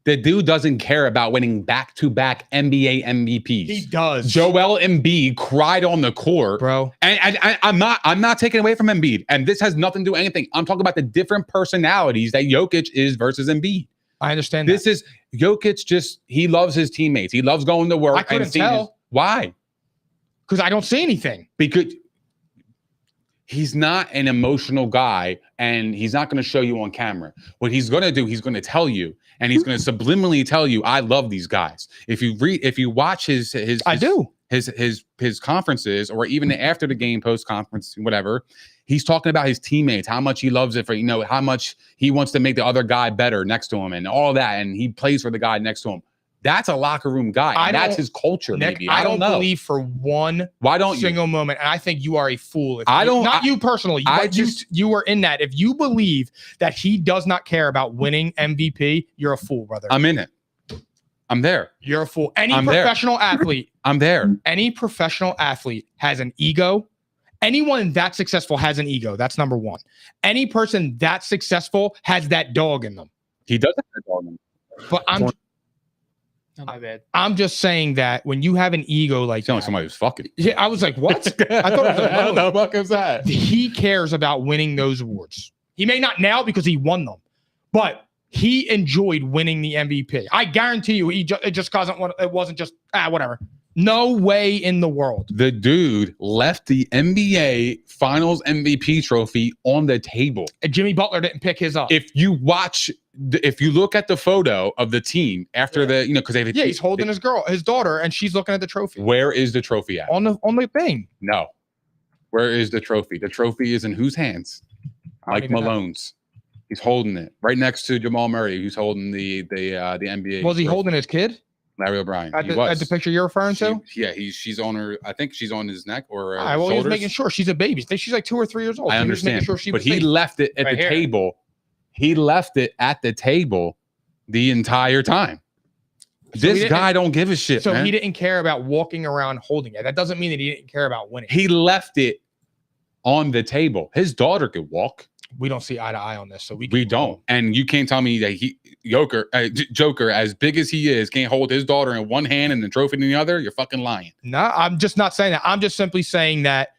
[SPEAKER 3] dude doesn't care about winning back-to-back NBA MVPs.
[SPEAKER 2] He does.
[SPEAKER 3] Joel Embiid cried on the court,
[SPEAKER 2] bro.
[SPEAKER 3] And I'm not taking away from Embiid. And this has nothing to do with anything. I'm talking about the different personalities that Jokic is versus Embiid.
[SPEAKER 2] I understand.
[SPEAKER 3] This is Jokic. He loves his teammates. He loves going to work.
[SPEAKER 2] I couldn't tell.
[SPEAKER 3] Why?
[SPEAKER 2] Because I don't see anything.
[SPEAKER 3] Because he's not an emotional guy, and he's not going to show you on camera. What he's going to do, he's going to tell you, and he's going to subliminally tell you, "I love these guys." If you watch his conferences, or even after the game, post conference, whatever, he's talking about his teammates, how much he loves it for, how much he wants to make the other guy better next to him, and all that, and he plays for the guy next to him. That's a locker room guy. That's his culture,
[SPEAKER 2] Nick,
[SPEAKER 3] maybe. I don't know.
[SPEAKER 2] Believe for one single moment, and I think you are a fool. Not you personally. You are in that. If you believe that he does not care about winning MVP, you're a fool, brother.
[SPEAKER 3] I'm in it. I'm there.
[SPEAKER 2] You're a fool. Any professional athlete.
[SPEAKER 3] I'm there.
[SPEAKER 2] Any professional athlete has an ego. Anyone that successful has an ego. That's number one. Any person that successful has that dog in them.
[SPEAKER 3] He does have that dog in him.
[SPEAKER 2] But I'm just saying that when you have an ego like that,
[SPEAKER 3] somebody was fucking.
[SPEAKER 2] Yeah, I was like, what? I thought it was
[SPEAKER 3] how the fuck is that?
[SPEAKER 2] He cares about winning those awards. He may not now because he won them, but he enjoyed winning the MVP. I guarantee you, it wasn't just whatever. No way in the world.
[SPEAKER 3] The dude left the NBA Finals MVP trophy on the table.
[SPEAKER 2] And Jimmy Butler didn't pick his up.
[SPEAKER 3] If you look at the photo of the team after because
[SPEAKER 2] he's holding his daughter, and she's looking at the trophy.
[SPEAKER 3] Where is the trophy at?
[SPEAKER 2] On the thing.
[SPEAKER 3] No. Where is the trophy? The trophy is in whose hands? Mike Malone's. He's holding it right next to Jamal Murray, who's holding the NBA.
[SPEAKER 2] Was he holding his kid?
[SPEAKER 3] Larry O'Brien.
[SPEAKER 2] At the picture you're referring to?
[SPEAKER 3] She's on her. I think she's on his neck or
[SPEAKER 2] shoulders. He was making sure. She's a baby. She's like 2 or 3 years old.
[SPEAKER 3] I understand. But he left it at the table. He left it at the table the entire time. This guy don't give a shit.
[SPEAKER 2] So
[SPEAKER 3] man.
[SPEAKER 2] He didn't care about walking around holding it. That doesn't mean that he didn't care about winning.
[SPEAKER 3] He left it on the table. His daughter could walk.
[SPEAKER 2] We don't see eye to eye on this, so we
[SPEAKER 3] don't. And you can't tell me that Joker, as big as he is, can't hold his daughter in one hand and the trophy in the other. You're fucking lying.
[SPEAKER 2] No, I'm just not saying that. I'm just simply saying that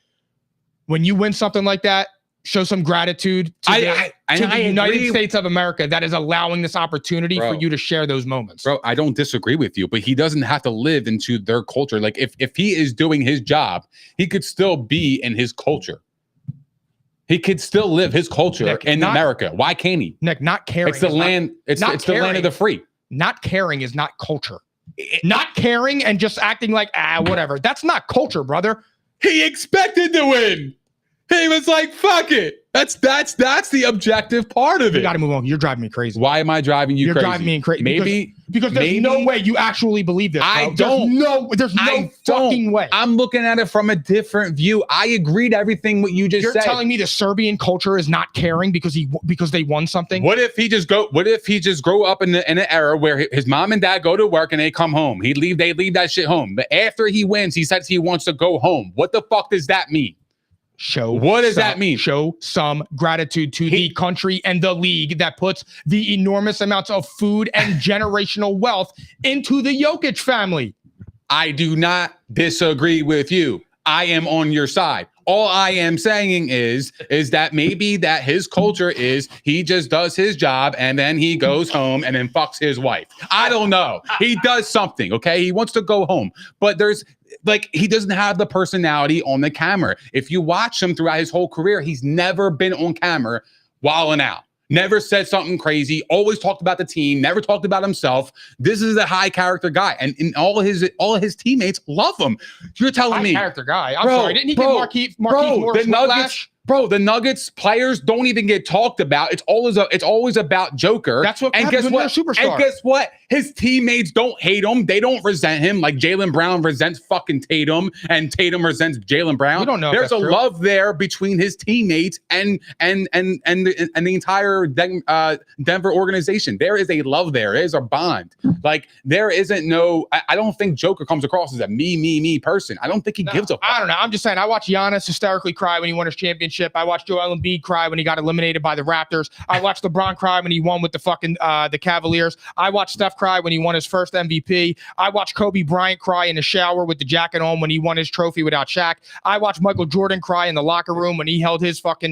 [SPEAKER 2] when you win something like that, show some gratitude to the United States of America that is allowing this opportunity for you to share those moments.
[SPEAKER 3] Bro, I don't disagree with you, but he doesn't have to live into their culture. Like if he is doing his job, he could still be in his culture. He could still live his culture in America. Why can't he?
[SPEAKER 2] Nick, not caring.
[SPEAKER 3] It's the land. It's the land of the free.
[SPEAKER 2] Not caring is not culture. Not caring and just acting like whatever. That's not culture, brother.
[SPEAKER 3] He expected to win. He was like, "Fuck it." That's the objective part of it.
[SPEAKER 2] You got to move on. You're driving me crazy.
[SPEAKER 3] Why am I driving you crazy?
[SPEAKER 2] You're driving me crazy.
[SPEAKER 3] Maybe
[SPEAKER 2] because there's no way you actually believe this. Bro.
[SPEAKER 3] I don't.
[SPEAKER 2] There's no fucking way.
[SPEAKER 3] I'm looking at it from a different view. I agree to everything what you just said.
[SPEAKER 2] You're telling me the Serbian culture is not caring because they won something?
[SPEAKER 3] What if he just grew up in an era where his mom and dad go to work and they come home? They leave that shit home. But after he wins, he says he wants to go home. What the fuck does that mean? What does that mean?
[SPEAKER 2] Show some gratitude to the country and the league that puts the enormous amounts of food and generational wealth into the Jokic family.
[SPEAKER 3] I do not disagree with you. I am on your side. All I am saying is that maybe that his culture is he just does his job and then he goes home and then fucks his wife. I don't know. He does something, okay? He wants to go home. But he doesn't have the personality on the camera. If you watch him throughout his whole career, he's never been on camera wilding out. Never said something crazy. Always talked about the team. Never talked about himself. This is a high character guy, and all of his teammates love him. You're telling me,
[SPEAKER 2] high character guy. I'm sorry. Didn't he get Marquise Morris whiplash?
[SPEAKER 3] Bro, the Nuggets players don't even get talked about. It's always about Joker.
[SPEAKER 2] That's what happens when you're a superstar.
[SPEAKER 3] And guess what? His teammates don't hate him. They don't resent him like Jaylen Brown resents fucking Tatum and Tatum resents Jaylen Brown.
[SPEAKER 2] We don't know.
[SPEAKER 3] There's a love there between his teammates and the entire Denver organization. There is a love there. There is a bond. Like there isn't no. I don't think Joker comes across as a me person. I don't think he gives a fuck.
[SPEAKER 2] I don't know. I'm just saying. I watched Giannis hysterically cry when he won his championship. I watched Joel Embiid cry when he got eliminated by the Raptors. I watched LeBron cry when he won with the Cavaliers. I watched Steph cry when he won his first MVP. I watched Kobe Bryant cry in the shower with the jacket on when he won his trophy without Shaq. I watched Michael Jordan cry in the locker room when he held his first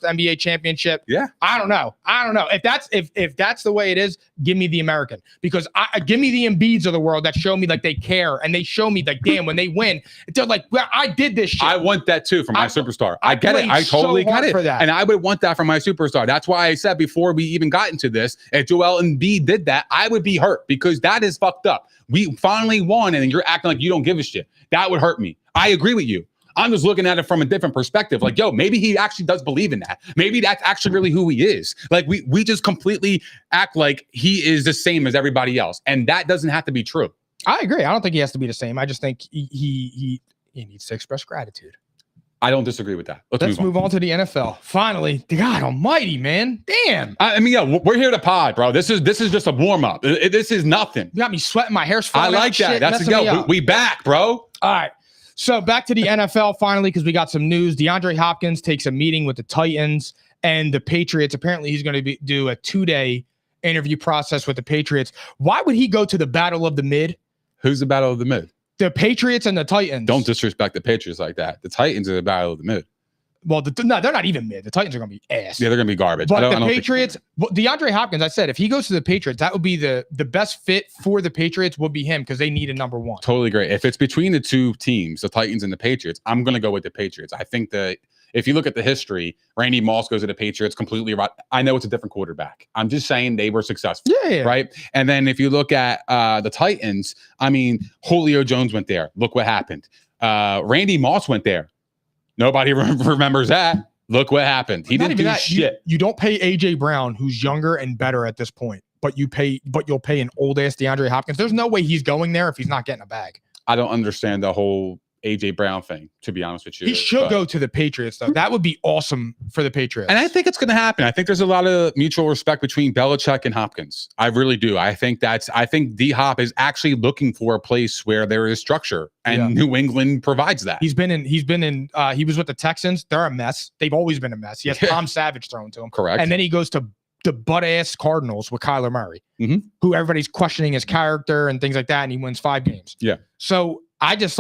[SPEAKER 2] NBA championship.
[SPEAKER 3] Yeah.
[SPEAKER 2] I don't know. If that's the way it is, give me the American, because give me the Embiids of the world that show me like they care and they show me like, damn, when they win, they're like, well, I did this shit.
[SPEAKER 3] I want that too from my superstar. I get it. I totally get it. And I would want that from my superstar. That's why I said before we even got into this, if Joel Embiid did that, I would be hurt because that is fucked up. We finally won and you're acting like you don't give a shit. That would hurt me. I agree with you. I'm just looking at it from a different perspective. Like, yo, maybe he actually does believe in that. Maybe that's actually really who he is. Like, we just completely act like he is the same as everybody else. And that doesn't have to be true.
[SPEAKER 2] I agree. I don't think he has to be the same. I just think he needs to express gratitude.
[SPEAKER 3] I don't disagree with that.
[SPEAKER 2] Let's move on to the NFL. Finally, God almighty, man. Damn.
[SPEAKER 3] I mean, yeah, we're here to pod, bro. This is just a warm-up. This is nothing.
[SPEAKER 2] You got me sweating. My hair's falling out.
[SPEAKER 3] I like that. That's we back, bro.
[SPEAKER 2] All right. So back to the NFL finally, because we got some news. Deandre Hopkins takes a meeting with the Titans and the Patriots. Apparently, he's going to do a 2-day interview process with the Patriots. Why would he go to the Battle of the Mid?
[SPEAKER 3] Who's the Battle of the Mid?
[SPEAKER 2] The Patriots and the Titans.
[SPEAKER 3] Don't disrespect the Patriots like that. The Titans are the Battle of the Mid.
[SPEAKER 2] Well, no, they're not even mid. The Titans are going to be ass.
[SPEAKER 3] Yeah, they're going to be garbage.
[SPEAKER 2] But the Patriots, DeAndre Hopkins, I said, if he goes to the Patriots, that would be the best fit for the Patriots would be him because they need a number one.
[SPEAKER 3] Totally great. If it's between the two teams, the Titans and the Patriots, I'm going to go with the Patriots. I think that if you look at the history, Randy Moss goes to the Patriots completely right. I know it's a different quarterback. I'm just saying they were successful.
[SPEAKER 2] Yeah.
[SPEAKER 3] Right. And then if you look at the Titans, I mean, Julio Jones went there. Look what happened. Randy Moss went there. Nobody remembers that. Look what happened. He didn't do shit.
[SPEAKER 2] You don't pay AJ Brown, who's younger and better at this point, but you'll pay an old ass DeAndre Hopkins. There's no way he's going there if he's not getting a bag.
[SPEAKER 3] I don't understand the whole AJ Brown thing, to be honest with you.
[SPEAKER 2] He should go to the Patriots, though. That would be awesome for the Patriots.
[SPEAKER 3] And I think it's going to happen. I think there's a lot of mutual respect between Belichick and Hopkins. I really do. I think D Hop is actually looking for a place where there is structure, and New England provides that.
[SPEAKER 2] He was with the Texans. They're a mess. They've always been a mess. He has Tom Savage thrown to him.
[SPEAKER 3] Correct.
[SPEAKER 2] And then he goes to the butt-ass Cardinals with Kyler Murray, who everybody's questioning his character and things like that, and he wins 5 games.
[SPEAKER 3] Yeah.
[SPEAKER 2] So I just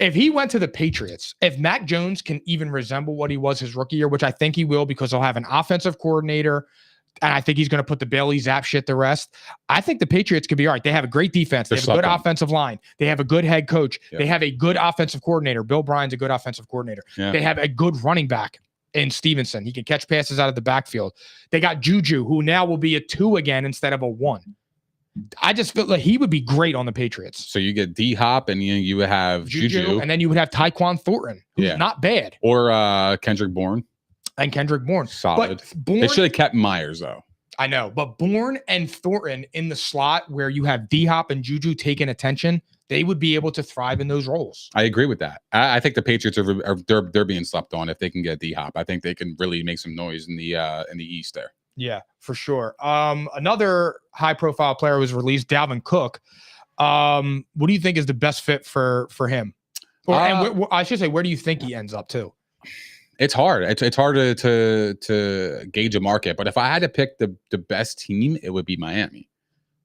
[SPEAKER 2] if he went to the Patriots, if Mac Jones can even resemble what he was his rookie year, which I think he will because he'll have an offensive coordinator, and I think he's going to put the Bailey Zapp shit to rest. I think the Patriots could be all right. They have a great defense. They have a good offensive line. They have a good head coach. Yeah. They have a good offensive coordinator. Bill Bryan's a good offensive coordinator. Yeah. They have a good running back in Stevenson. He can catch passes out of the backfield. They got Juju, who now will be a 2 again instead of a 1. I just feel like he would be great on the Patriots.
[SPEAKER 3] So you get D Hop and you would have Juju.
[SPEAKER 2] And then you would have Tyquan Thornton, who's not bad.
[SPEAKER 3] Or Kendrick Bourne.
[SPEAKER 2] And Kendrick Bourne.
[SPEAKER 3] Solid. They should have kept Myers, though.
[SPEAKER 2] I know. But Bourne and Thornton in the slot where you have D Hop and Juju taking attention, they would be able to thrive in those roles.
[SPEAKER 3] I agree with that. I think the Patriots they're being slept on if they can get D Hop. I think they can really make some noise in the East there.
[SPEAKER 2] Yeah, for sure. Another high-profile player was released, Dalvin Cook. What do you think is the best fit for him? I should say, where do you think he ends up too?
[SPEAKER 3] It's hard. It's hard to gauge a market. But if I had to pick the best team, it would be Miami.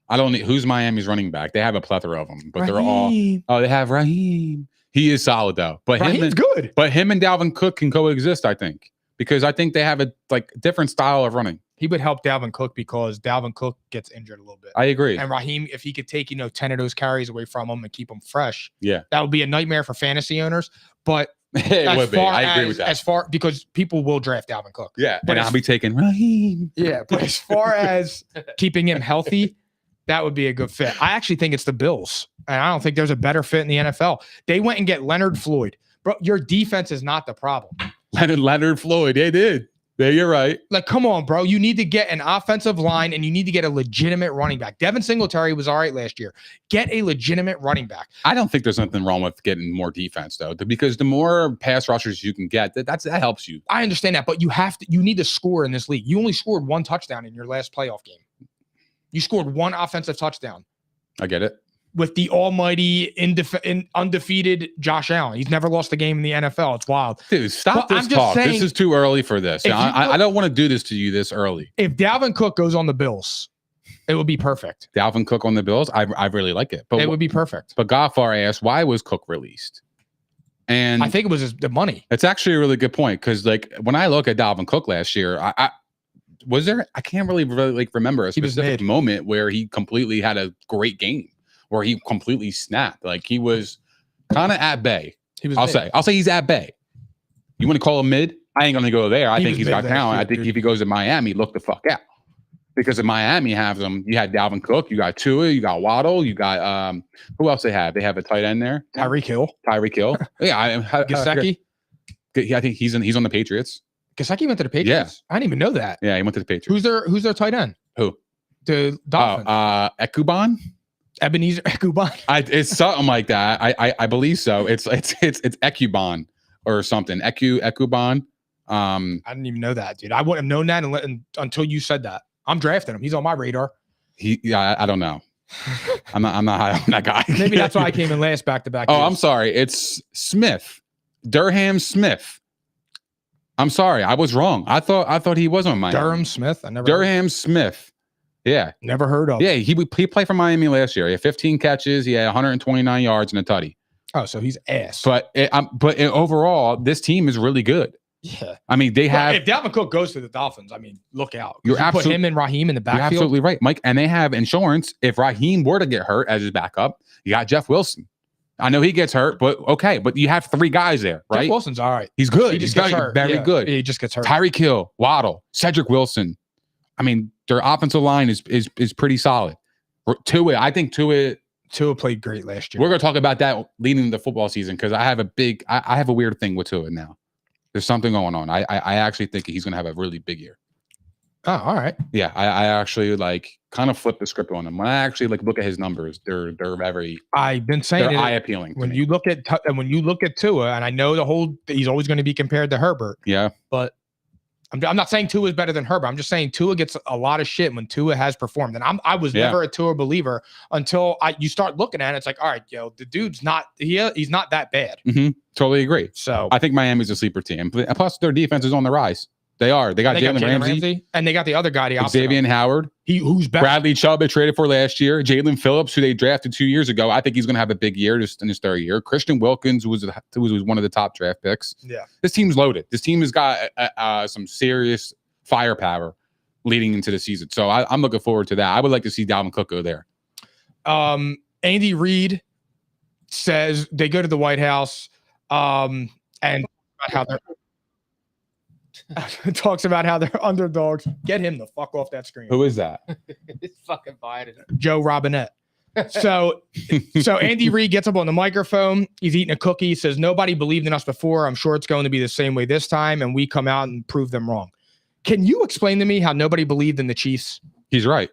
[SPEAKER 3] I don't know who's Miami's running back. They have a plethora of them, but they're all. Oh, they have Raheem. He is solid though. But
[SPEAKER 2] Raheem's good.
[SPEAKER 3] But him and Dalvin Cook can coexist, I think, because I think they have a different style of running.
[SPEAKER 2] He would help Dalvin Cook because Dalvin Cook gets injured a little bit.
[SPEAKER 3] I agree.
[SPEAKER 2] And Raheem, if he could take 10 of those carries away from him and keep him fresh,
[SPEAKER 3] that
[SPEAKER 2] would be a nightmare for fantasy owners. But
[SPEAKER 3] it would be. I agree with that.
[SPEAKER 2] Because people will draft Dalvin Cook.
[SPEAKER 3] Yeah, but I'll be taking Raheem.
[SPEAKER 2] Yeah, but as far as keeping him healthy, that would be a good fit. I actually think it's the Bills, and I don't think there's a better fit in the NFL. They went and get Leonard Floyd. Bro, your defense is not the problem.
[SPEAKER 3] Leonard Floyd, they did. Yeah, you're right.
[SPEAKER 2] Come on, bro. You need to get an offensive line and you need to get a legitimate running back. Devin Singletary was all right last year. Get a legitimate running back.
[SPEAKER 3] I don't think there's nothing wrong with getting more defense, though, because the more pass rushers you can get, that helps you.
[SPEAKER 2] I understand that, but you need to score in this league. You only scored 1 touchdown in your last playoff game. You scored 1 offensive touchdown.
[SPEAKER 3] I get it.
[SPEAKER 2] With the almighty undefeated Josh Allen. He's never lost a game in the NFL. It's wild.
[SPEAKER 3] Dude, stop this talk. This is too early for this. I don't want to do this to you this early.
[SPEAKER 2] If Dalvin Cook goes on the Bills, it would be perfect.
[SPEAKER 3] Dalvin Cook on the Bills? I really like it. But
[SPEAKER 2] it would be perfect.
[SPEAKER 3] But Goffar asked, why was Cook released? And
[SPEAKER 2] I think it was the money.
[SPEAKER 3] It's actually a really good point because, when I look at Dalvin Cook last year, I can't really remember a specific moment where he completely had a great game. Where he completely snapped. He was kind of at bay. I'll say he's at bay. You want to call him mid? I ain't gonna go there. I think he's got talent. I think if he goes to Miami, look the fuck out. Because if Miami has him, you had Dalvin Cook, you got Tua, you got Waddle, you got who else they have? They have a tight end there.
[SPEAKER 2] Tyreek Hill.
[SPEAKER 3] Yeah,
[SPEAKER 2] Gesicki.
[SPEAKER 3] I think he's on the Patriots.
[SPEAKER 2] Gesicki went to the Patriots. Yeah. I didn't even know that.
[SPEAKER 3] Yeah, he went to the Patriots.
[SPEAKER 2] Who's their tight end?
[SPEAKER 3] Who?
[SPEAKER 2] The Dolphins.
[SPEAKER 3] Ekuban.
[SPEAKER 2] Ebenezer Ekuban.
[SPEAKER 3] It's something like that. I believe so. It's Ekuban or something. Ekuban.
[SPEAKER 2] I didn't even know that, dude. I wouldn't have known that until you said that. I'm drafting him. He's on my radar.
[SPEAKER 3] I don't know. I'm not high on that guy.
[SPEAKER 2] Maybe that's why I came in last back-to-back.
[SPEAKER 3] Oh, I'm sorry. It's Smith. Durham Smith. I'm sorry. I was wrong. I thought he was on Miami.
[SPEAKER 2] Durham Smith.
[SPEAKER 3] Durham Smith. Yeah.
[SPEAKER 2] Never heard of.
[SPEAKER 3] Yeah, he played for Miami last year. He had 15 catches. He had 129 yards and a tutty.
[SPEAKER 2] Oh, so he's ass.
[SPEAKER 3] But overall, this team is really good.
[SPEAKER 2] Yeah.
[SPEAKER 3] I mean, they have.
[SPEAKER 2] If Dalvin Cook goes to the Dolphins, I mean, look out.
[SPEAKER 3] You
[SPEAKER 2] put him and Raheem in the backfield.
[SPEAKER 3] You're absolutely right, Mike. And they have insurance. If Raheem were to get hurt as his backup, you got Jeff Wilson. I know he gets hurt, but okay. But you have 3 guys there, right?
[SPEAKER 2] Jeff Wilson's all right.
[SPEAKER 3] He's good.
[SPEAKER 2] He just gets hurt.
[SPEAKER 3] Very good.
[SPEAKER 2] He just gets hurt.
[SPEAKER 3] Tyreek Hill, Waddle, Cedric Wilson. I mean, their offensive line is pretty solid. I think Tua
[SPEAKER 2] played great last year.
[SPEAKER 3] We're going to talk about that leading the football season because I have a weird thing with Tua now. There's something going on. I actually think he's going to have a really big year.
[SPEAKER 2] Oh, all right.
[SPEAKER 3] Yeah, I actually kind of flip the script on him. When I actually look at his numbers, they're very.
[SPEAKER 2] I've been saying
[SPEAKER 3] they're
[SPEAKER 2] it,
[SPEAKER 3] eye appealing.
[SPEAKER 2] When you look at Tua, and I know he's always going to be compared to Herbert.
[SPEAKER 3] Yeah,
[SPEAKER 2] but I'm not saying Tua is better than Herbert. I'm just saying Tua gets a lot of shit when Tua has performed, and I was never a Tua believer until you start looking at it. It's like, all right, the dude's not he's not that bad.
[SPEAKER 3] Mm-hmm. Totally agree.
[SPEAKER 2] So
[SPEAKER 3] I think Miami's a sleeper team. Plus, their defense is on the rise. They are. They got Jalen Ramsey,
[SPEAKER 2] and they got the other guy,
[SPEAKER 3] Xavier Howard.
[SPEAKER 2] Who's better.
[SPEAKER 3] Bradley Chubb they traded for last year. Jalen Phillips, who they drafted 2 years ago. I think he's going to have a big year just in his third year. Christian Wilkins was one of the top draft picks.
[SPEAKER 2] Yeah, this
[SPEAKER 3] team's loaded. This team has got some serious firepower leading into the season. So I'm looking forward to that. I would like to see Dalvin Cook go there.
[SPEAKER 2] Andy Reid says they go to the White House and how they're talks about how they're underdogs. Get him the fuck off that screen.
[SPEAKER 3] Who is that?
[SPEAKER 4] It's fucking Biden.
[SPEAKER 2] Joe Robinette. So Andy Reid gets up on the microphone. He's eating a cookie. He says, nobody believed in us before. I'm sure it's going to be the same way this time. And we come out and prove them wrong. Can you explain to me how nobody believed in the Chiefs?
[SPEAKER 3] He's right.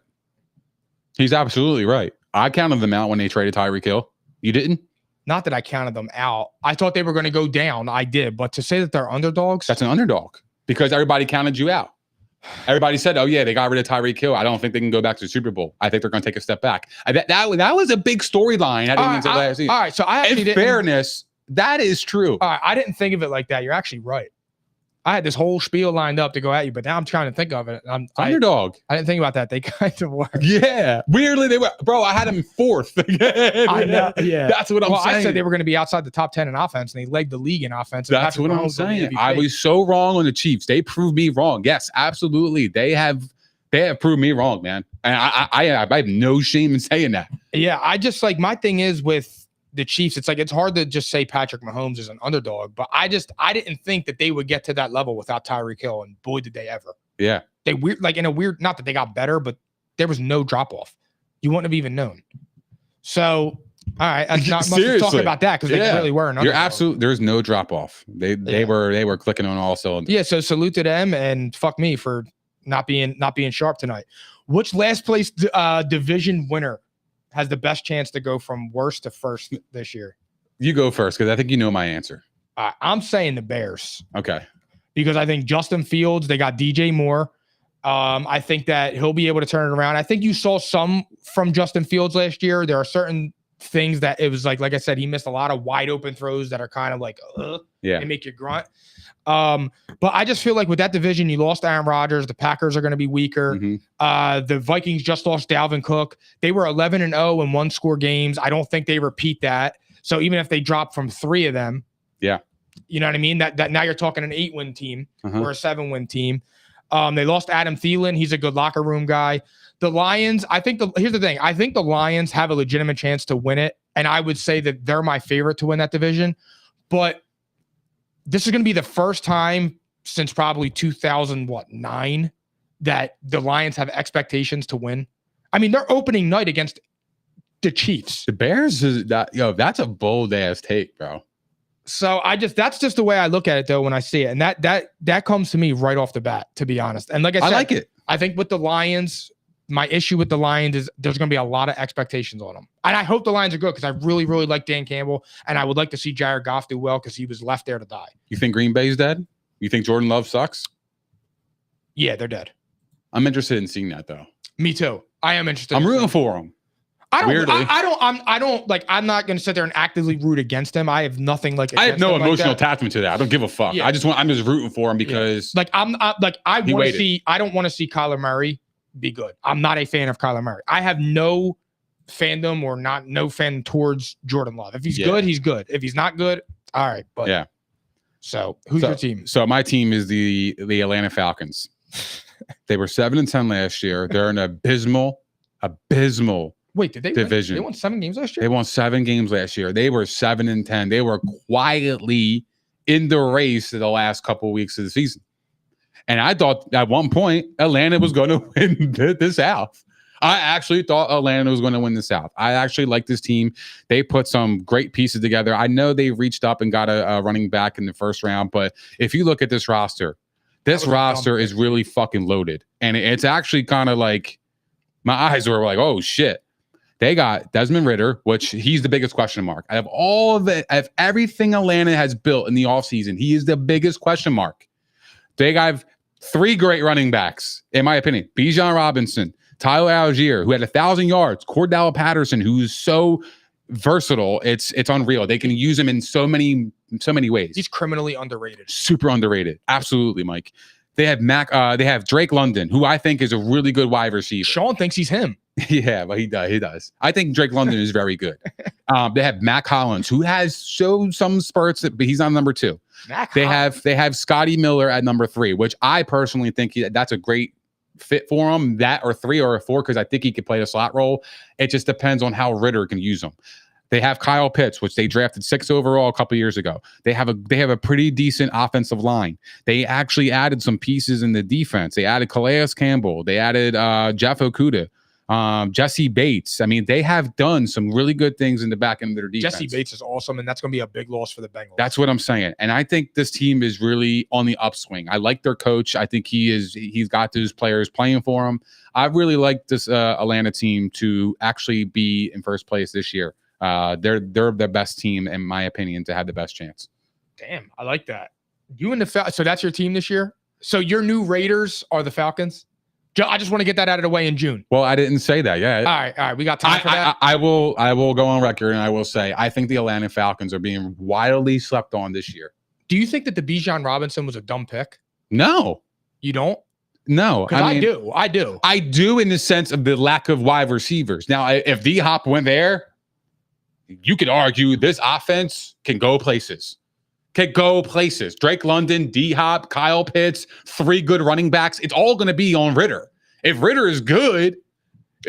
[SPEAKER 3] He's absolutely right. I counted them out when they traded Tyreek Hill. You didn't?
[SPEAKER 2] Not that I counted them out. I thought they were going to go down. I did. But to say that they're underdogs.
[SPEAKER 3] That's an underdog because everybody counted you out. Everybody said, oh, yeah, they got rid of Tyreek Hill. I don't think they can go back to the Super Bowl. I think they're going to take a step back. That was a big storyline.
[SPEAKER 2] All right. So I actually
[SPEAKER 3] in fairness, that is true.
[SPEAKER 2] All right. I didn't think of it like that. You're actually right. I had this whole spiel lined up to go at you, but now I'm trying to think of it.
[SPEAKER 3] Underdog.
[SPEAKER 2] I didn't think about that. They kind of were.
[SPEAKER 3] Yeah. Weirdly, they were. Bro, I had them fourth.
[SPEAKER 2] I know. Yeah.
[SPEAKER 3] That's what I'm saying.
[SPEAKER 2] I said they were going to be outside the top 10 in offense, and they legged the league in offense.
[SPEAKER 3] That's what I'm saying. I was so wrong on the Chiefs. They proved me wrong. Yes, absolutely. They have proved me wrong, man. And I have no shame in saying that.
[SPEAKER 2] Yeah. I just my thing is with the Chiefs, it's hard to just say Patrick Mahomes is an underdog, but I didn't think that they would get to that level without Tyreek Hill, and boy, did they ever.
[SPEAKER 3] Yeah.
[SPEAKER 2] They not that they got better, but there was no drop off. You wouldn't have even known. So, all right, I'm not much to talk about that because they really were an underdog.
[SPEAKER 3] You're absolutely, there's no drop off. They were clicking on all cylinders.
[SPEAKER 2] Yeah, so salute to them and fuck me for not being sharp tonight. Which last place division winner has the best chance to go from worst to first this year?
[SPEAKER 3] You go first because I think you know my answer.
[SPEAKER 2] I'm saying the Bears.
[SPEAKER 3] Okay.
[SPEAKER 2] Because I think Justin Fields, they got DJ Moore. I think that he'll be able to turn it around. I think you saw some from Justin Fields last year. There are certain things that it was like I said, he missed a lot of wide open throws that are kind of they make you grunt. But I just feel like with that division, you lost Aaron Rodgers. The Packers are going to be weaker.
[SPEAKER 3] Mm-hmm.
[SPEAKER 2] The Vikings just lost Dalvin Cook. They were 11-0 in 1-score games. I don't think they repeat that. So even if they drop from 3 of them, you know what I mean? That now you're talking an 8-win team or a 7-win team. They lost Adam Thielen. He's a good locker room guy. The Lions, here's the thing. I think the Lions have a legitimate chance to win it. And I would say that they're my favorite to win that division. But this is going to be the first time since probably 2009 that the Lions have expectations to win. I mean, they're opening night against the Chiefs.
[SPEAKER 3] The Bears that's a bold ass take, bro.
[SPEAKER 2] So that's just the way I look at it though when I see it. And that comes to me right off the bat, to be honest. And like I said,
[SPEAKER 3] I like it.
[SPEAKER 2] I think with the Lions, my issue with the Lions is there's going to be a lot of expectations on them. And I hope the Lions are good because I really, really like Dan Campbell. And I would like to see Jared Goff do well because he was left there to die.
[SPEAKER 3] You think Green Bay's dead? You think Jordan Love sucks?
[SPEAKER 2] Yeah, they're dead.
[SPEAKER 3] I'm interested in seeing that though.
[SPEAKER 2] Me too. I am interested.
[SPEAKER 3] I'm rooting for them.
[SPEAKER 2] I'm not going to sit there and actively root against him. I have nothing I
[SPEAKER 3] have no emotional attachment to that. I don't give a fuck. Yeah. I'm just rooting for him because
[SPEAKER 2] I don't want to see Kyler Murray be good. I'm not a fan of Kyler Murray. I have no fandom or no fandom towards Jordan Love. If he's good, he's good. If he's not good, all right. But
[SPEAKER 3] yeah.
[SPEAKER 2] So who's your team?
[SPEAKER 3] So my team is the Atlanta Falcons. They were 7-10 last year. They're an abysmal
[SPEAKER 2] Wait, did they
[SPEAKER 3] division.
[SPEAKER 2] They won 7 games last year?
[SPEAKER 3] They won 7 games last year. They were 7-10. They were quietly in the race the last couple of weeks of the season. And I thought at one point Atlanta was going to win the South. I actually thought Atlanta was going to win the South. I actually like this team. They put some great pieces together. I know they reached up and got a running back in the first round, but if you look at this roster is really fucking loaded. And it's actually kind of like My eyes were like, oh shit. They got Desmond Ridder, which he's the biggest question mark. Out of all of it, of everything Atlanta has built in the offseason, he is the biggest question mark. They got 3 great running backs, in my opinion. Bijan Robinson, Tyler Algier, who had 1,000 yards, Cordell Patterson, who's so versatile, it's unreal. They can use him in so many ways.
[SPEAKER 2] He's criminally underrated.
[SPEAKER 3] Super underrated. Absolutely, Mike. They have Drake London, who I think is a really good wide receiver.
[SPEAKER 2] Sean thinks he's him.
[SPEAKER 3] Yeah, but he does. I think Drake London is very good. They have Matt Collins, who has showed some spurts, but he's on number 2. They have Scotty Miller at number 3, which I personally think that's a great fit for him. That or 3 or 4, because I think he could play a slot role. It just depends on how Ridder can use him. They have Kyle Pitts, which they drafted 6 overall a couple years ago. They have a pretty decent offensive line. They actually added some pieces in the defense. They added Calais Campbell. They added Jeff Okudah, Jesse Bates. I mean, they have done some really good things in the back end of their defense.
[SPEAKER 2] Jesse Bates is awesome, and that's going to be a big loss for the Bengals.
[SPEAKER 3] That's what I'm saying. And I think this team is really on the upswing. I like their coach. I think he's got those players playing for him. I really like this Atlanta team to actually be in first place this year. They're the best team, in my opinion, to have the best chance.
[SPEAKER 2] Damn, I like that. You and the so that's your team this year? So your new Raiders are the Falcons? I just want to get that out of the way in June.
[SPEAKER 3] Well, I didn't say that. Yeah.
[SPEAKER 2] All right. We got time for that.
[SPEAKER 3] I will go on record and I will say I think the Atlanta Falcons are being wildly slept on this year.
[SPEAKER 2] Do you think that the Bijan Robinson was a dumb pick?
[SPEAKER 3] No.
[SPEAKER 2] You don't?
[SPEAKER 3] No.
[SPEAKER 2] I do.
[SPEAKER 3] I do in the sense of the lack of wide receivers. Now, if D-Hop went there, you could argue this offense can go places. Drake London, D-Hop, Kyle Pitts, 3 good running backs. It's all going to be on Ridder. If Ridder is good,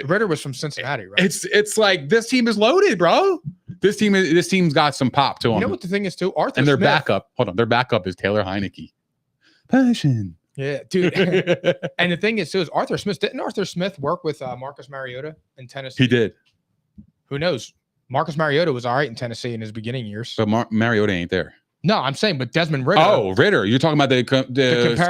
[SPEAKER 2] Ridder was from Cincinnati, right?
[SPEAKER 3] It's like this team is loaded, bro. This team's got some pop to them.
[SPEAKER 2] You know what the thing is too? Arthur
[SPEAKER 3] and their
[SPEAKER 2] Smith.
[SPEAKER 3] backup. Hold on, their backup is Taylor Heineke. Passion.
[SPEAKER 2] Yeah, dude. And the thing is too is Arthur Smith. Didn't Arthur Smith work with Marcus Mariota in Tennessee?
[SPEAKER 3] He did.
[SPEAKER 2] Who knows? Marcus Mariota was all right in Tennessee in his beginning years.
[SPEAKER 3] But Mariota ain't there.
[SPEAKER 2] No, I'm saying, but Desmond Ridder.
[SPEAKER 3] Oh, Ridder. You're talking about the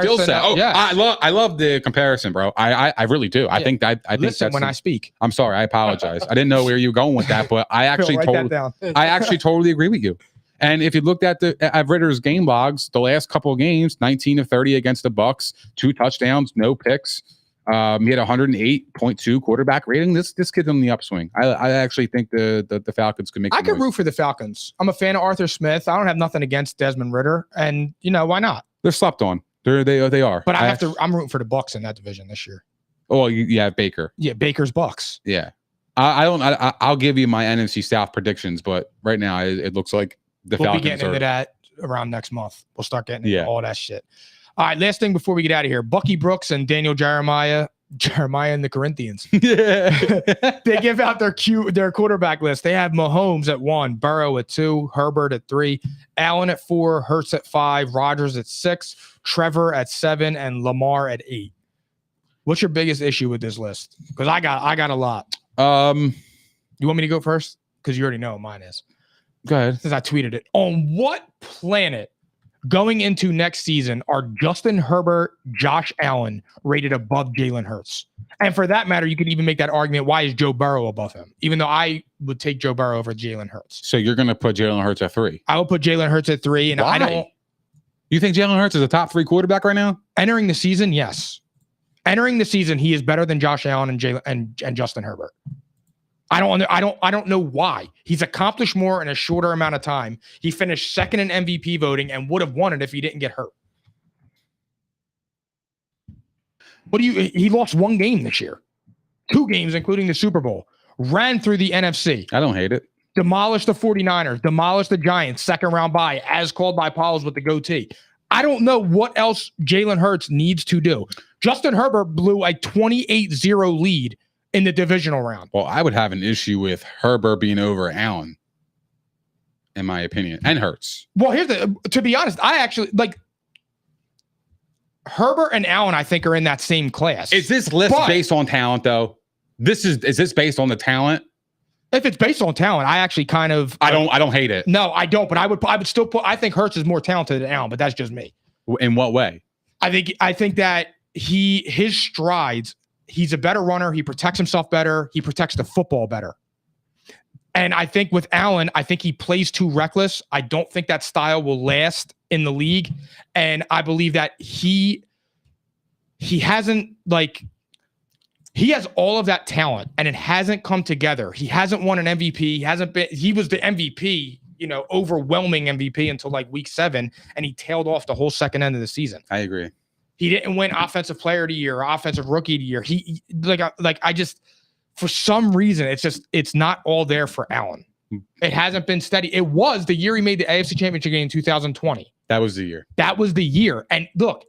[SPEAKER 3] skill set. Oh,
[SPEAKER 2] yeah.
[SPEAKER 3] I love the comparison, bro. I really do. I think that I think
[SPEAKER 2] Listen
[SPEAKER 3] that's
[SPEAKER 2] when I speak.
[SPEAKER 3] I'm sorry. I apologize. I didn't know where you were going with that, but I actually totally agree with you. And if you looked at Ridder's game logs, the last couple of games, 19 of 30 against the Bucks, 2 touchdowns, no picks. He had 108.2 quarterback rating. This kid's on the upswing. I actually think the Falcons could make.
[SPEAKER 2] I could root for the Falcons. I'm a fan of Arthur Smith. I don't have nothing against Desmond Ridder, and why not?
[SPEAKER 3] They're slept on. They are.
[SPEAKER 2] But I'm rooting for the Bucks in that division this year.
[SPEAKER 3] Oh, you have Baker.
[SPEAKER 2] Yeah, Baker's Bucks.
[SPEAKER 3] Yeah, I'll give you my NFC South predictions, but right now it looks like the Falcons. We'll be getting
[SPEAKER 2] into that around next month. We'll start getting into all that shit. All right, last thing before we get out of here. Bucky Brooks and Daniel Jeremiah and the Corinthians.
[SPEAKER 3] Yeah.
[SPEAKER 2] They give out their quarterback list. They have Mahomes at 1, Burrow at 2, Herbert at 3, Allen at 4, Hurts at 5, Rodgers at 6, Trevor at 7, and Lamar at 8. What's your biggest issue with this list? Because I got a lot. You want me to go first? Because you already know what mine is.
[SPEAKER 3] Go ahead.
[SPEAKER 2] Since I tweeted it. On what planet going into next season are Justin Herbert, Josh Allen rated above Jalen Hurts? And for that matter, you could even make that argument, why is Joe Burrow above him? Even though I would take Joe Burrow over Jalen Hurts.
[SPEAKER 3] So you're going to put Jalen Hurts at 3?
[SPEAKER 2] I will put Jalen Hurts at 3. And
[SPEAKER 3] why? You think Jalen Hurts is a top 3 quarterback right now?
[SPEAKER 2] Entering the season, yes. Entering the season, he is better than Josh Allen and Justin Herbert. I don't know why. He's accomplished more in a shorter amount of time. He finished second in MVP voting and would have won it if he didn't get hurt. He lost 1 game this year. 2 games, including the Super Bowl. Ran through the NFC.
[SPEAKER 3] I don't hate it.
[SPEAKER 2] Demolished the 49ers. Demolished the Giants. 2nd round bye, as called by Pauls with the goatee. I don't know what else Jalen Hurts needs to do. Justin Herbert blew a 28-0 lead in the divisional round.
[SPEAKER 3] Well, I would have an issue with Herbert being over Allen, in my opinion, and Hurts.
[SPEAKER 2] Well, to be honest, I actually like Herbert and Allen. I think are in that same class.
[SPEAKER 3] Is this list based on talent, though? Is this based on the talent?
[SPEAKER 2] If it's based on talent, I actually kind of
[SPEAKER 3] I don't hate it.
[SPEAKER 2] No, I don't. But I would still put. I think Hurts is more talented than Allen, but that's just me.
[SPEAKER 3] In what way?
[SPEAKER 2] I think that his strides. he's a better runner. He protects himself better. He protects the football better. And I think with Allen, I think he plays too reckless. I don't think that style will last in the league. And I believe that he hasn't he has all of that talent and it hasn't come together. He hasn't won an MVP. He was the MVP, overwhelming MVP until like week 7. And he tailed off the whole second end of the season.
[SPEAKER 3] I agree.
[SPEAKER 2] He didn't win offensive player of the year, or offensive rookie of the year. I just, for some reason, it's not all there for Allen. It hasn't been steady. It was the year he made the AFC Championship game in 2020.
[SPEAKER 3] That was the year.
[SPEAKER 2] And look,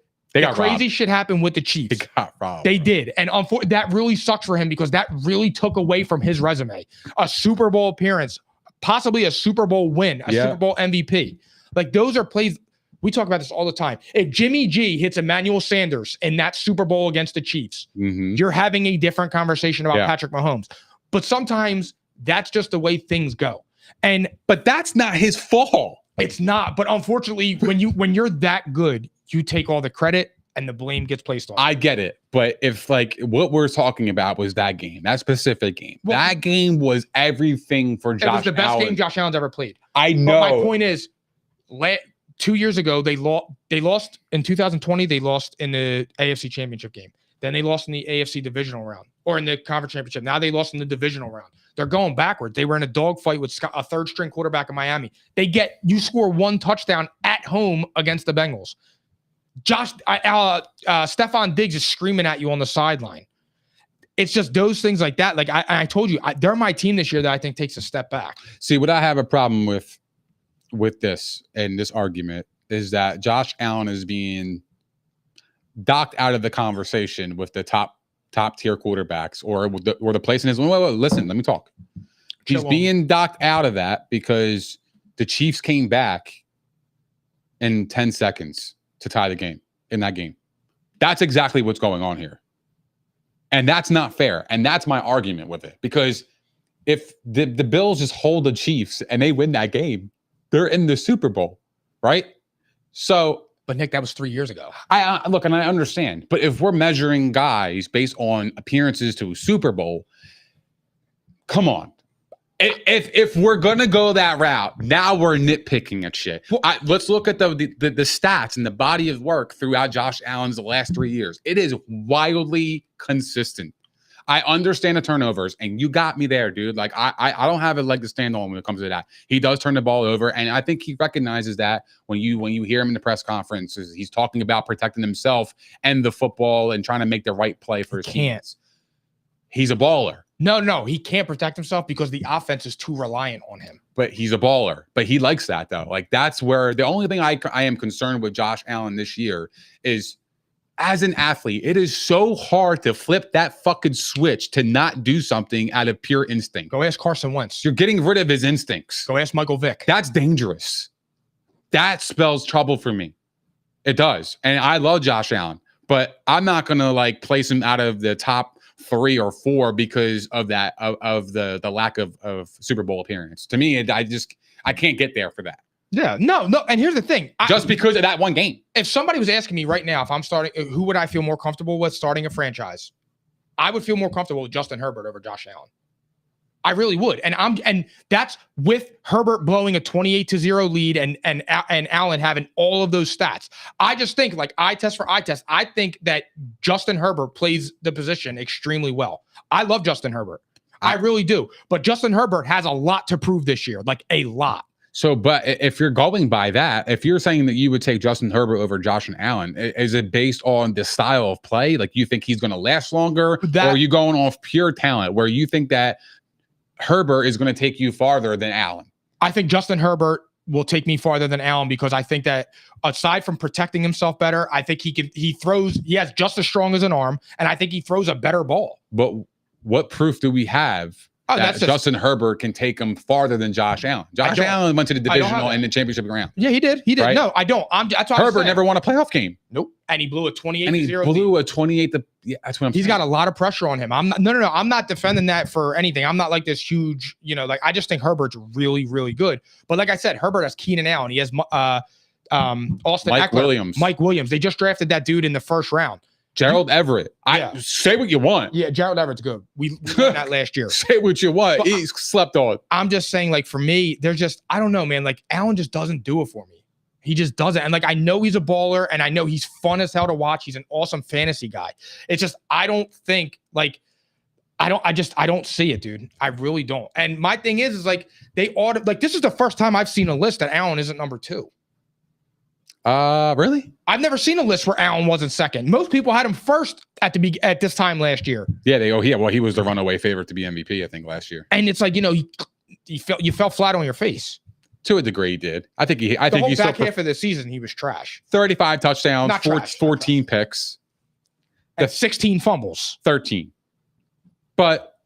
[SPEAKER 2] crazy shit happened with the Chiefs.
[SPEAKER 3] They got robbed.
[SPEAKER 2] They did. And that really sucks for him because that really took away from his resume. A Super Bowl appearance, possibly a Super Bowl win, a Super Bowl MVP. Like, those are plays. We talk about this all the time. If Jimmy G hits Emmanuel Sanders in that Super Bowl against the Chiefs, you're having a different conversation about Patrick Mahomes. But sometimes that's just the way things go.
[SPEAKER 3] But that's not his fault.
[SPEAKER 2] It's not. But unfortunately, when you're that good, you take all the credit and the blame gets placed on you.
[SPEAKER 3] I get it. But if what we're talking about was that game, that specific game, that game was everything for Josh Allen. It was the best game
[SPEAKER 2] Josh Allen's ever played.
[SPEAKER 3] I know.
[SPEAKER 2] But my point is, 2 years ago, they lost in 2020. They lost in the AFC Championship game. Then they lost in the AFC divisional round or in the conference championship. Now they lost in the divisional round. They're going backwards. They were in a dogfight with a third string quarterback in Miami. You score 1 touchdown at home against the Bengals. Stephon Diggs is screaming at you on the sideline. It's just those things like that. Like I told you, they're my team this year that I think takes a step back.
[SPEAKER 3] See, what I have a problem with this and this argument is that Josh Allen is being docked out of the conversation with the top tier quarterbacks or the place in his. Wait, listen, let me talk. He's being docked out of that because the Chiefs came back in 10 seconds to tie the game in that game. That's exactly what's going on here. And that's not fair. And that's my argument with it. Because if the Bills just hold the Chiefs and they win that game, they're in the Super Bowl, right? So,
[SPEAKER 2] but Nick, that was 3 years ago.
[SPEAKER 3] I look, and I understand. But if we're measuring guys based on appearances to a Super Bowl, come on. If we're gonna go that route, now we're nitpicking at shit. Let's look at the stats and the body of work throughout Josh Allen's the last 3 years. It is wildly consistent. I understand the turnovers, and you got me there, dude. Like I don't have a leg to stand on when it comes to that. He does turn the ball over, and I think he recognizes that when you hear him in the press conferences, he's talking about protecting himself and the football and trying to make the right play for his teams. He's a baller.
[SPEAKER 2] No, he can't protect himself because the offense is too reliant on him.
[SPEAKER 3] But he's a baller. But he likes that, though. Like, that's where the only thing I am concerned with Josh Allen this year is, as an athlete, it is so hard to flip that fucking switch to not do something out of pure instinct.
[SPEAKER 2] Go ask Carson Wentz.
[SPEAKER 3] You're getting rid of his instincts.
[SPEAKER 2] Go ask Michael Vick.
[SPEAKER 3] That's dangerous. That spells trouble for me. It does. And I love Josh Allen, but I'm not going to place him out of the top 3 or 4 because of that, of the lack of Super Bowl appearance. To me, I can't get there for that.
[SPEAKER 2] Yeah, no. And here's the thing.
[SPEAKER 3] Just because of that one game.
[SPEAKER 2] If somebody was asking me right now, if I'm starting, who would I feel more comfortable with starting a franchise? I would feel more comfortable with Justin Herbert over Josh Allen. I really would. And that's with Herbert blowing a 28-0 lead and Allen having all of those stats. I just think, eye test for eye test, I think that Justin Herbert plays the position extremely well. I love Justin Herbert. I really do. But Justin Herbert has a lot to prove this year, a lot.
[SPEAKER 3] So, but if you're going by that, if you're saying that you would take Justin Herbert over Josh Allen, is it based on the style of play? Like, you think he's going to last longer? Or are you going off pure talent where you think that Herbert is going to take you farther than Allen?
[SPEAKER 2] I think Justin Herbert will take me farther than Allen because I think that aside from protecting himself better, I think he has just as strong as an arm, and I think he throws a better ball.
[SPEAKER 3] But what proof do we have that Justin Herbert can take him farther than Josh Allen? Josh Allen went to the divisional and the championship round.
[SPEAKER 2] Yeah, he did. Right? No, I don't.
[SPEAKER 3] Herbert never won a playoff game.
[SPEAKER 2] Nope. And he blew a 28-0.
[SPEAKER 3] And he blew a 28. That's what I'm saying.
[SPEAKER 2] He's got a lot of pressure on him. No. I'm not defending that for anything. I'm not like this huge, I just think Herbert's really, really good. But like I said, Herbert has Keenan Allen. He has Austin
[SPEAKER 3] Mike
[SPEAKER 2] Eckler,
[SPEAKER 3] Williams.
[SPEAKER 2] Mike Williams. They just drafted that dude in the first round.
[SPEAKER 3] Gerald Everett.
[SPEAKER 2] Yeah.
[SPEAKER 3] Say what you want.
[SPEAKER 2] Yeah, Gerald Everett's good. We learned that last year.
[SPEAKER 3] Say what you want.
[SPEAKER 2] But
[SPEAKER 3] He's slept on.
[SPEAKER 2] I'm just saying, like, for me, there's just, I don't know, man. Like, Allen just doesn't do it for me. He just doesn't. And like, I know he's a baller and I know he's fun as hell to watch. He's an awesome fantasy guy. It's just, I don't think like, I don't see it, dude. I really don't. And my thing is like, they ought to, like, this is the first time I've seen a list that Allen isn't number 2.
[SPEAKER 3] Really?
[SPEAKER 2] I've never seen a list where Allen wasn't second. Most people had him first at this time last year.
[SPEAKER 3] Yeah, he was the runaway favorite to be MVP, I think, last year.
[SPEAKER 2] And it's like, you fell flat on your face.
[SPEAKER 3] To a degree, he did. I think
[SPEAKER 2] the whole back half of the season, he was trash.
[SPEAKER 3] 35 touchdowns,
[SPEAKER 2] Not trash,
[SPEAKER 3] 14 picks,
[SPEAKER 2] and 16 fumbles.
[SPEAKER 3] 13. But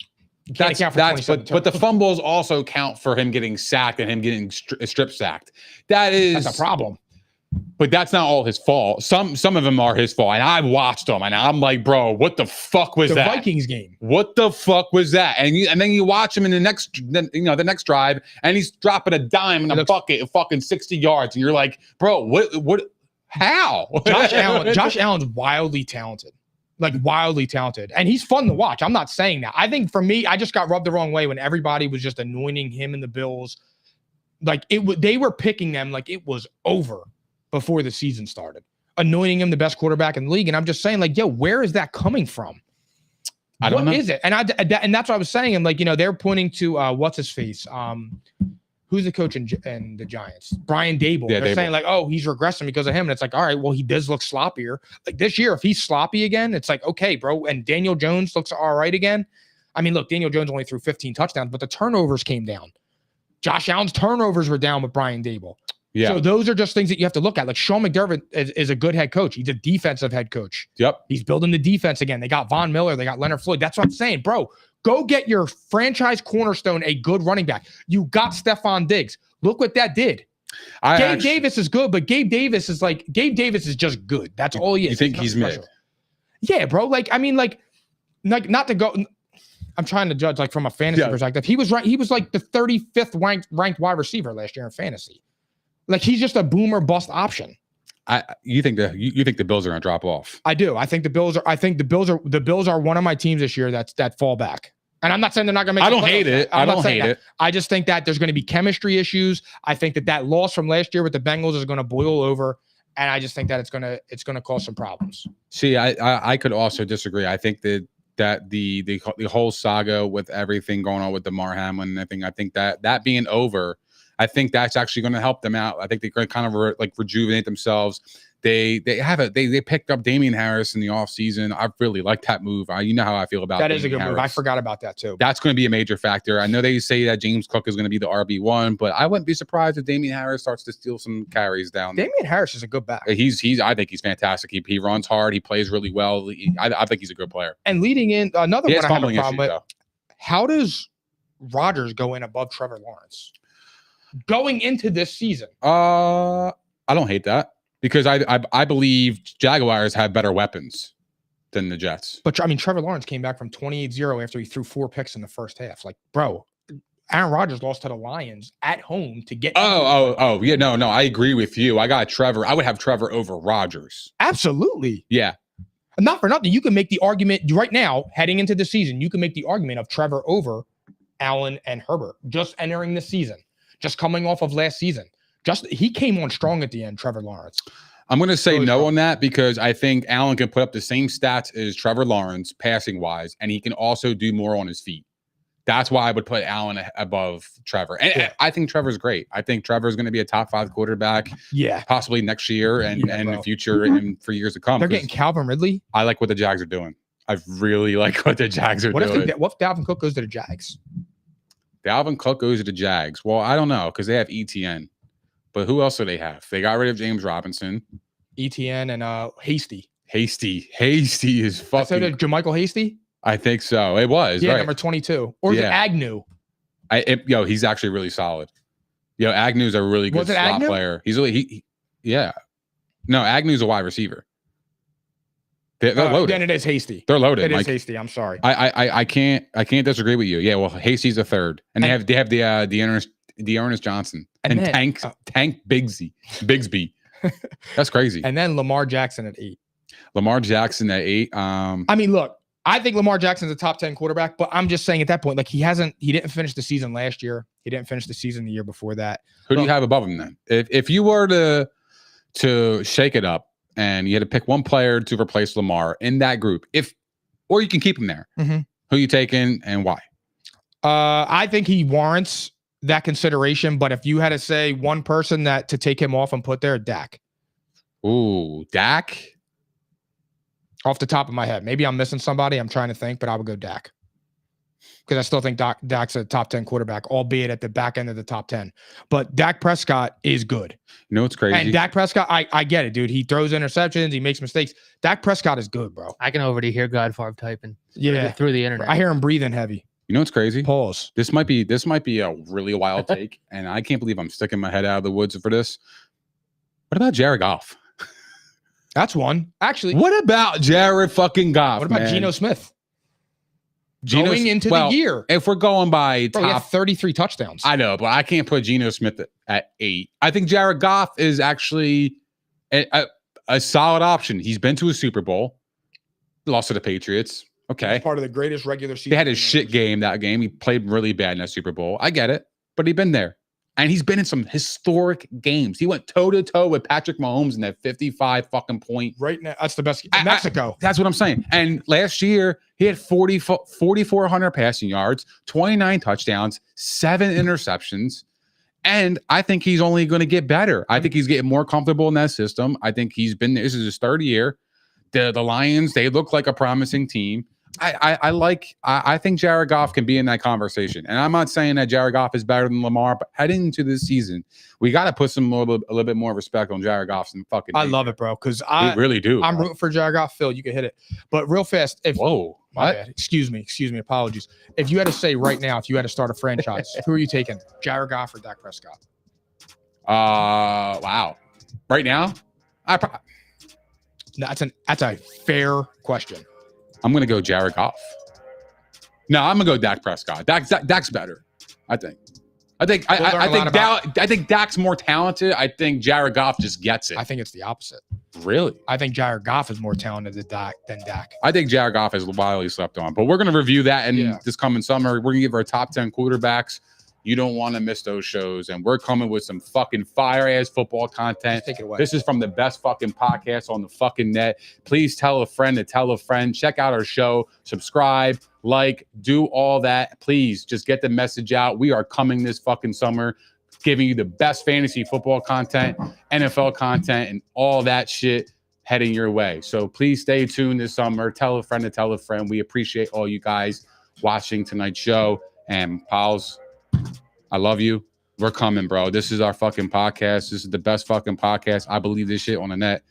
[SPEAKER 2] Can't account for
[SPEAKER 3] but the fumbles also count for him getting sacked and him getting strip sacked. That's
[SPEAKER 2] a problem.
[SPEAKER 3] But that's not all his fault. Some of them are his fault. And I watched them and I'm like, bro, what the fuck was that?
[SPEAKER 2] The Vikings game.
[SPEAKER 3] What the fuck was that? And then you watch him in the next drive and he's dropping a dime in a bucket of fucking 60 yards. And you're like, bro, what how?
[SPEAKER 2] Josh Allen's wildly talented. Like wildly talented. And he's fun to watch. I'm not saying that. I think for me, I just got rubbed the wrong way when everybody was just anointing him and the Bills. Like they were picking them like it was over before the season started, anointing him the best quarterback in the league. And I'm just saying, like, yo, where is that coming from?
[SPEAKER 3] I don't know.
[SPEAKER 2] What is it? And that's what I was saying. And like, they're pointing to what's his face? Who's the coach in the Giants? Brian Dable.
[SPEAKER 3] Yeah,
[SPEAKER 2] they're
[SPEAKER 3] Dable.
[SPEAKER 2] saying like, oh, he's regressing because of him. And it's like, all right, well, he does look sloppier. Like this year, if he's sloppy again, it's like, okay, bro. And Daniel Jones looks all right again. I mean, look, Daniel Jones only threw 15 touchdowns, but the turnovers came down. Josh Allen's turnovers were down with Brian Dable.
[SPEAKER 3] Yeah.
[SPEAKER 2] So those are just things that you have to look at. Like Sean McDermott is a good head coach. He's a defensive head coach.
[SPEAKER 3] Yep.
[SPEAKER 2] He's building the defense again. They got Von Miller. They got Leonard Floyd. That's what I'm saying, bro. Go get your franchise cornerstone, a good running back. You got Stephon Diggs. Look what that did. Gabe Davis is good, but Gabe Davis is just good. That's all he is.
[SPEAKER 3] You think he's mid?
[SPEAKER 2] Yeah, bro. Like, I mean, like not to go. I'm trying to judge like from a fantasy perspective. He was right. He was like the 35th ranked wide receiver last year in fantasy. Like he's just a boomer bust option.
[SPEAKER 3] You think the Bills are gonna drop off?
[SPEAKER 2] I do. I think the Bills are one of my teams this year that fall back. And I'm not saying they're not gonna make.
[SPEAKER 3] I don't hate it. I don't hate it.
[SPEAKER 2] I just think that there's going to be chemistry issues. I think that loss from last year with the Bengals is going to boil over, and I just think that it's going to cause some problems.
[SPEAKER 3] See, I could also disagree. I think that the whole saga with everything going on with DeMar Hamlin, I think that being over, I think that's actually going to help them out. I think they're going to kind of rejuvenate themselves. They picked up Damian Harris in the offseason. I really like that move. You know how I feel about
[SPEAKER 2] that.
[SPEAKER 3] Damian
[SPEAKER 2] Is a good
[SPEAKER 3] Harris.
[SPEAKER 2] move. I forgot about that too.
[SPEAKER 3] That's going to be a major factor. I know they say that James Cook is going to be the RB1, but I wouldn't be surprised if Damian Harris starts to steal some carries down there.
[SPEAKER 2] Damian Harris is a good back.
[SPEAKER 3] I think he's fantastic. He runs hard. He plays really well. I think he's a good player.
[SPEAKER 2] And leading in another one I have a problem with.
[SPEAKER 3] Though.
[SPEAKER 2] How does Rodgers go in above Trevor Lawrence going into this season?
[SPEAKER 3] I don't hate that. Because I believe Jaguars have better weapons than the Jets.
[SPEAKER 2] But I mean, Trevor Lawrence came back from 28-0 after he threw 4 picks in the first half. Like, bro, Aaron Rodgers lost to the Lions at home to get.
[SPEAKER 3] Oh, yeah, no, I agree with you. I got Trevor. I would have Trevor over Rodgers.
[SPEAKER 2] Absolutely.
[SPEAKER 3] Yeah.
[SPEAKER 2] Not for nothing. You can make the argument right now, heading into the season. You can make the argument of Trevor over Allen and Herbert just entering the season, just coming off of last season. He came on strong at the end, Trevor Lawrence.
[SPEAKER 3] I'm going to say no on that because I think Allen can put up the same stats as Trevor Lawrence passing wise, and he can also do more on his feet. That's why I would put Allen above Trevor. And I think Trevor's great. I think Trevor's going to be a top 5 quarterback.
[SPEAKER 2] Yeah.
[SPEAKER 3] Possibly next year and in the future and for years to come.
[SPEAKER 2] They're getting Calvin Ridley.
[SPEAKER 3] I like what the Jags are doing. I really like what the Jags are doing.
[SPEAKER 2] What if Dalvin Cook goes to the Jags?
[SPEAKER 3] Dalvin Cook goes to the Jags. Well, I don't know because they have ETN. But who else do they have? They got rid of James Robinson.
[SPEAKER 2] ETN and Hasty.
[SPEAKER 3] Hasty is fucking.
[SPEAKER 2] So did JaMychal Hasty?
[SPEAKER 3] I think so. It was.
[SPEAKER 2] Yeah,
[SPEAKER 3] right.
[SPEAKER 2] number 22. Or is it Agnew?
[SPEAKER 3] He's actually really solid. Agnew's a really good slot player. He's really yeah. No, Agnew's a wide receiver. They're loaded.
[SPEAKER 2] Then it is Hasty.
[SPEAKER 3] They're loaded.
[SPEAKER 2] It is Hasty. I'm sorry.
[SPEAKER 3] I can't disagree with you. Yeah, well, Hasty's a third, and they have the Dearness Johnson and Tank Bigsby. That's crazy.
[SPEAKER 2] And then Lamar Jackson at 8.
[SPEAKER 3] Lamar Jackson at 8.
[SPEAKER 2] I mean, look, I think Lamar Jackson's a top 10 quarterback, but I'm just saying at that point, like he didn't finish the season last year. He didn't finish the season the year before that.
[SPEAKER 3] Who do you have above him then? If you were to shake it up and you had to pick one player to replace Lamar in that group, or you can keep him there, who you taking and why?
[SPEAKER 2] I think he warrants that consideration, but if you had to say one person that to take him off and put there, Dak.
[SPEAKER 3] Ooh, Dak?
[SPEAKER 2] Off the top of my head. Maybe I'm missing somebody. I'm trying to think, but I would go Dak. Because I still think Dak's a top 10 quarterback, albeit at the back end of the top 10. But Dak Prescott is good.
[SPEAKER 3] You know what's crazy?
[SPEAKER 2] And Dak Prescott, I get it, dude. He throws interceptions. He makes mistakes. Dak Prescott is good, bro.
[SPEAKER 4] I can already hear Godfarb typing.
[SPEAKER 2] Yeah.
[SPEAKER 4] Through the internet.
[SPEAKER 2] I hear him breathing heavy.
[SPEAKER 3] You know what's crazy?
[SPEAKER 2] Pause.
[SPEAKER 3] This might be a really wild take, and I can't believe I'm sticking my head out of the woods for this. What about Jared Goff?
[SPEAKER 2] That's one. Actually,
[SPEAKER 3] what about Jared fucking Goff?
[SPEAKER 2] What about Geno Smith? Going into the year.
[SPEAKER 3] If we're going by
[SPEAKER 2] Bro, he had 33 touchdowns.
[SPEAKER 3] I know, but I can't put Geno Smith at 8. I think Jared Goff is actually a solid option. He's been to a Super Bowl, lost to the Patriots. Okay.
[SPEAKER 2] He's part of the greatest regular season.
[SPEAKER 3] They had a shit game that game. He played really bad in that Super Bowl. I get it, but he's been there. And he's been in some historic games. He went toe-to-toe with Patrick Mahomes in that 55 fucking point.
[SPEAKER 2] Right now, that's the best. In Mexico.
[SPEAKER 3] That's what I'm saying. And last year, he had 4,400 passing yards, 29 touchdowns, 7 interceptions. And I think he's only going to get better. I think he's getting more comfortable in that system. I think he's been there. This is his third year. The Lions, they look like a promising team. I think Jared Goff can be in that conversation. And I'm not saying that Jared Goff is better than Lamar, but heading into this season, we got to put a little bit more respect on Jared Goff's and fucking.
[SPEAKER 2] I love it, bro. Because I
[SPEAKER 3] really do.
[SPEAKER 2] I'm rooting for Jared Goff. Phil, you can hit it. But real fast,
[SPEAKER 3] Whoa.
[SPEAKER 2] My bad. Excuse me. Apologies. If you had to say right now, if you had to start a franchise, who are you taking? Jared Goff or Dak Prescott?
[SPEAKER 3] Wow. Right now?
[SPEAKER 2] That's a fair question.
[SPEAKER 3] I'm going to go Jared Goff. No, I'm going to go Dak Prescott. Dak's better, I think. I think Dak's more talented. I think Jared Goff just gets it.
[SPEAKER 2] I think it's the opposite.
[SPEAKER 3] Really?
[SPEAKER 2] I think Jared Goff is more talented than Dak.
[SPEAKER 3] I think Jared Goff is wildly slept on. But we're going to review that in this coming summer. We're going to give our top 10 quarterbacks. You don't want to miss those shows. And we're coming with some fucking fire-ass football content.
[SPEAKER 2] Take it away.
[SPEAKER 3] This is from the best fucking podcast on the fucking net. Please tell a friend to tell a friend. Check out our show. Subscribe, like, do all that. Please just get the message out. We are coming this fucking summer, giving you the best fantasy football content, NFL content, and all that shit heading your way. So please stay tuned this summer. Tell a friend to tell a friend. We appreciate all you guys watching tonight's show. And pals, I love you. We're coming, bro. This is our fucking podcast. This is the best fucking podcast. I believe this shit on the net.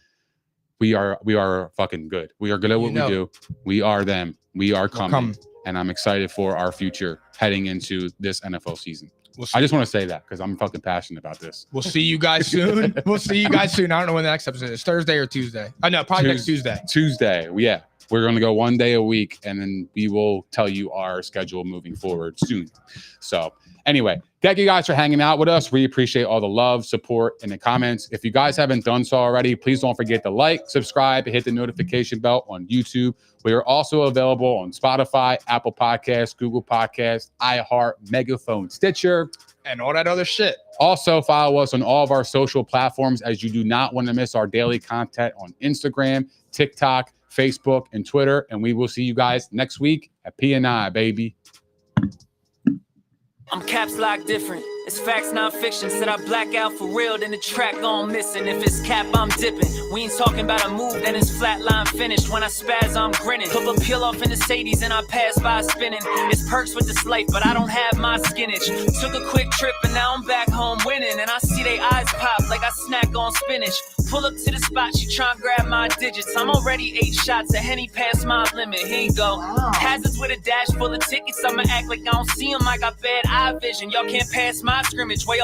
[SPEAKER 3] We are fucking good. We are good at what we do. We are them. We are coming. And I'm excited for our future heading into this NFL season. I just want to say that because I'm fucking passionate about this.
[SPEAKER 2] We'll see you guys soon. I don't know when the next episode is. Thursday or Tuesday? No, probably next Tuesday.
[SPEAKER 3] Tuesday. Yeah. We're going to go one day a week, and then we will tell you our schedule moving forward soon. So anyway, thank you guys for hanging out with us. We appreciate all the love, support, and the comments. If you guys haven't done so already, please don't forget to like, subscribe, and hit the notification bell on YouTube. We are also available on Spotify, Apple Podcasts, Google Podcasts, iHeart, Megaphone, Stitcher,
[SPEAKER 2] and all that other shit.
[SPEAKER 3] Also, follow us on all of our social platforms as you do not want to miss our daily content on Instagram, TikTok, Facebook, and Twitter. And we will see you guys next week at P&I, baby.
[SPEAKER 1] I'm caps lock different. It's facts, not fiction. Said I black out for real, then the track gone missing. If it's cap, I'm dipping. We ain't talking about a move, then it's flatline finished. When I spaz, I'm grinning. Put a peel off in the Sadies and I pass by spinning. It's perks with this life, but I don't have my skinnage. Took a quick trip and now I'm back home winning. And I see they eyes pop like I snack on spinach. Pull up to the spot, she tryna grab my digits. I'm already 8 shots, a Henny past my limit. Here you go. Hazards with a dash full of tickets. I'ma act like I don't see them. I got bad eye vision. Y'all can't pass my scrimmage. Way